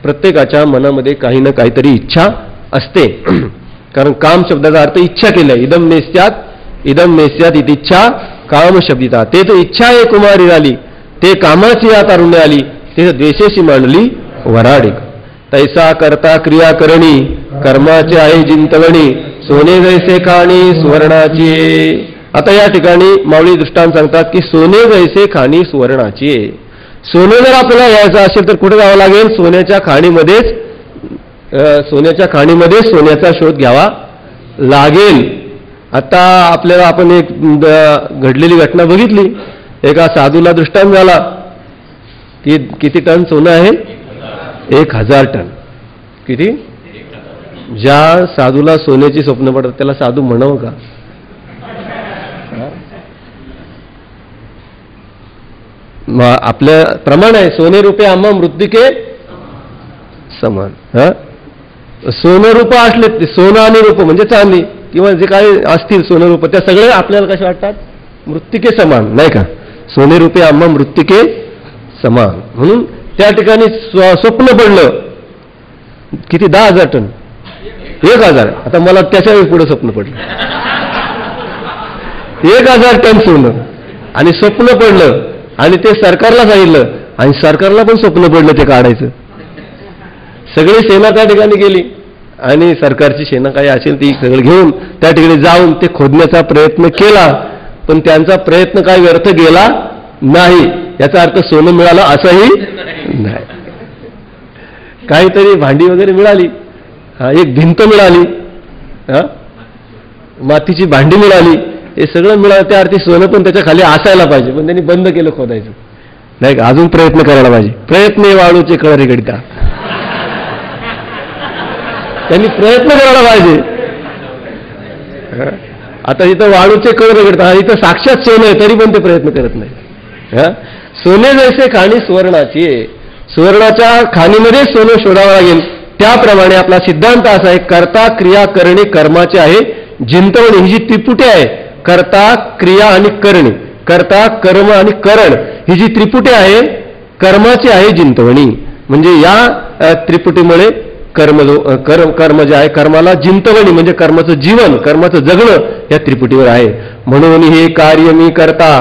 प्रत्येकाच्या मनामध्ये काही ना काहीतरी इच्छा असते. कारण काम शब्दाचा अर्थ इच्छा केलाय. इदम नेस्यात इच्छा काम शब्दिता. ते तर इच्छा आहे कुमारी झाली, ते कामाची या तारुण्य आली, ते द्वेषेशी मांडली वराडिक. तैसा करता क्रिया करणी कर्माचे आहे जिंतवणी सोने जैसे खाणी सुवर्णाची. आता या ठिकाणी माऊली दृष्टांत सांगतात की सोने जैसे खाणी सुवर्णाची. सोने जर आपल्याला यायचं असेल तर कुठे जावं लागेल, सोन्याच्या खाणीमध्ये सोन्याचा शोध घ्यावा लागेल. आता आपल्याला आपण एक घडलेली घटना बघितली. एका साधूला दृष्टांत झाला की किती टन सोनं आहे, 1000 टन. किती? ज्या साधूला सोन्याची स्वप्न पडतात त्याला साधू म्हणावं का? आपल्या प्रमाण आहे सोने रुपये आम्हा मृत्तिके समान. सोनं रूप असले ते सोनं आणि रूप म्हणजे चांदी किंवा जे काही असतील सोनं रूप त्या सगळे आपल्याला कसे वाटतात, मृत्तिके समान नाही का. सोने रुपये आम्हा मृत्तिके समान. म्हणून त्या ठिकाणी स्वप्न पडलं किती 10,000 टन, 1,000. आता मला त्याच्यावेळी पुढे स्वप्न पडलं 1,000 टन सोनं आणि स्वप्न पडलं आणि ते सरकारला सांगितलं आणि सरकारला पण स्वप्न पडलं ते काढायचं. सगळी सेना त्या ठिकाणी गेली आणि सरकारची सेना काही असेल ती सगळं घेऊन त्या ठिकाणी जाऊन ते खोदण्याचा प्रयत्न केला. पण त्यांचा प्रयत्न काही व्यर्थ गेला नाही. याचा अर्थ सोनं मिळालं असंही नाही. काहीतरी भांडी वगैरे मिळाली, एक भिंत मिळाली, मातीची भांडी मिळाली, हे सगळं मिळालं. त्या अर्थी सोनं पण त्याच्या खाली असायला पाहिजे. पण त्यांनी बंद केलं खोदायचं नाही का. अजून प्रयत्न करायला पाहिजे. प्रयत्न वाळूचे कळरे गडिता. त्यांनी प्रयत्न करायला पाहिजे. आता इथं वाळूचे कण रगडतात, इथं साक्षात सोनं आहे तरी पण ते प्रयत्न करत नाही. सोने जैसे खाणी सुवर्णाची, सुवर्णाच्या खाणीमध्ये सोनं शोधावं लागेल. त्याप्रमाणे आपला सिद्धांत असा आहे, कर्ता क्रिया करणे कर्माचे आहे जिंतवणे. ही जी त्रिपुटी आहे, कर्ता क्रिया आणि करणे, कर्ता कर्म आणि करण, ही जी त्रिपुटी आहे कर्माची आहे जिंतवणी. म्हणजे या त्रिपुटीमुळे कर्म जे आहे कर्माला जिंतवणी म्हणजे कर्माचं जीवन, कर्माचं जगणं या त्रिपुटीवर आहे. म्हणून हे कार्य मी करता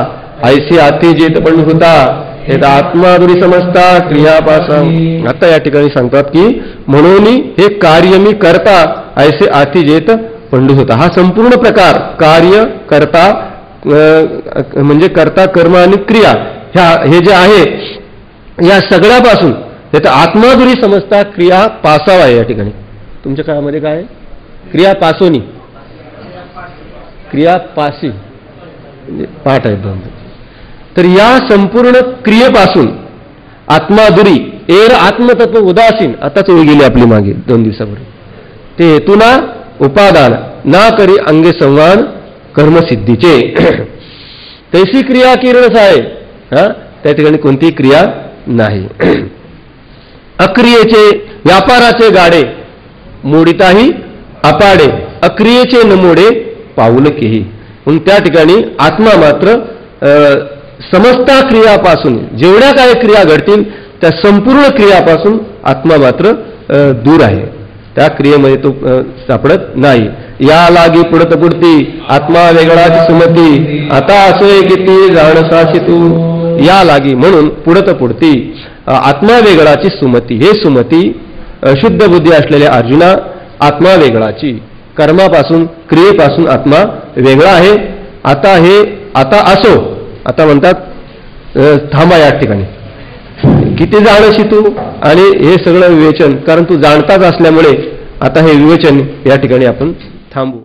ऐसे आती जेत पण होता आत्मादुरी समजता क्रियापासा. आता या ठिकाणी सांगतात की म्हणून हे कार्य मी करता ऐसे आती जेत पंडू होता. हा संपूर्ण प्रकार कार्य कर्ता म्हणजे कर्ता कर्म आणि क्रिया हे जे आहे या सगळ्यापासून त्याचं आत्मादुरी समजता क्रिया पासावा आहे. या ठिकाणी तुमच्या काळामध्ये काय आहे? क्रिया पासोनी, क्रिया पासी म्हणजे पाठ आहे दोन. तर या संपूर्ण क्रियेपासून आत्मादुरी एर आत्मतत्व उदासीन, आताच ओळी गेली आपली मागे 2 दिवसापूर्वी, ते हेतुना उपादान ना करी अंगे संवाद कर्मसिद्धीचे. तैसी क्रिया किरणच आहे, त्या ठिकाणी कोणतीही क्रिया नाही. अक्रियेचे व्यापाराचे गाडे मोडिताही अपाडे, अक्रियेचे न मोडे पाऊल केही. म्हणून त्या ठिकाणी आत्मा मात्र समस्त क्रियापासून जेवढ्या काही क्रिया घडतील त्या संपूर्ण क्रियापासून आत्मा मात्र दूर आहे. त्या क्रियेमध्ये तो सापडत नाही. या लागी पुढत पुढती आत्मा वेगळाची सुमती, आता असोय किती जाणसाशी तू. या लागी म्हणून पुढत पुढती आत्मा वेगळाची सुमती. हे सुमती शुद्ध बुद्धी असलेल्या अर्जुना, आत्मा वेगळाची, कर्मापासून क्रियेपासून आत्मा वेगळा आहे. आता असो, आता म्हणतात थांबा या ठिकाणी, किती जाणशी तू, आणि हे सगळं विवेचन, कारण तू जाणताच असल्यामुळे आता हे विवेचन या ठिकाणी आपण थांबू.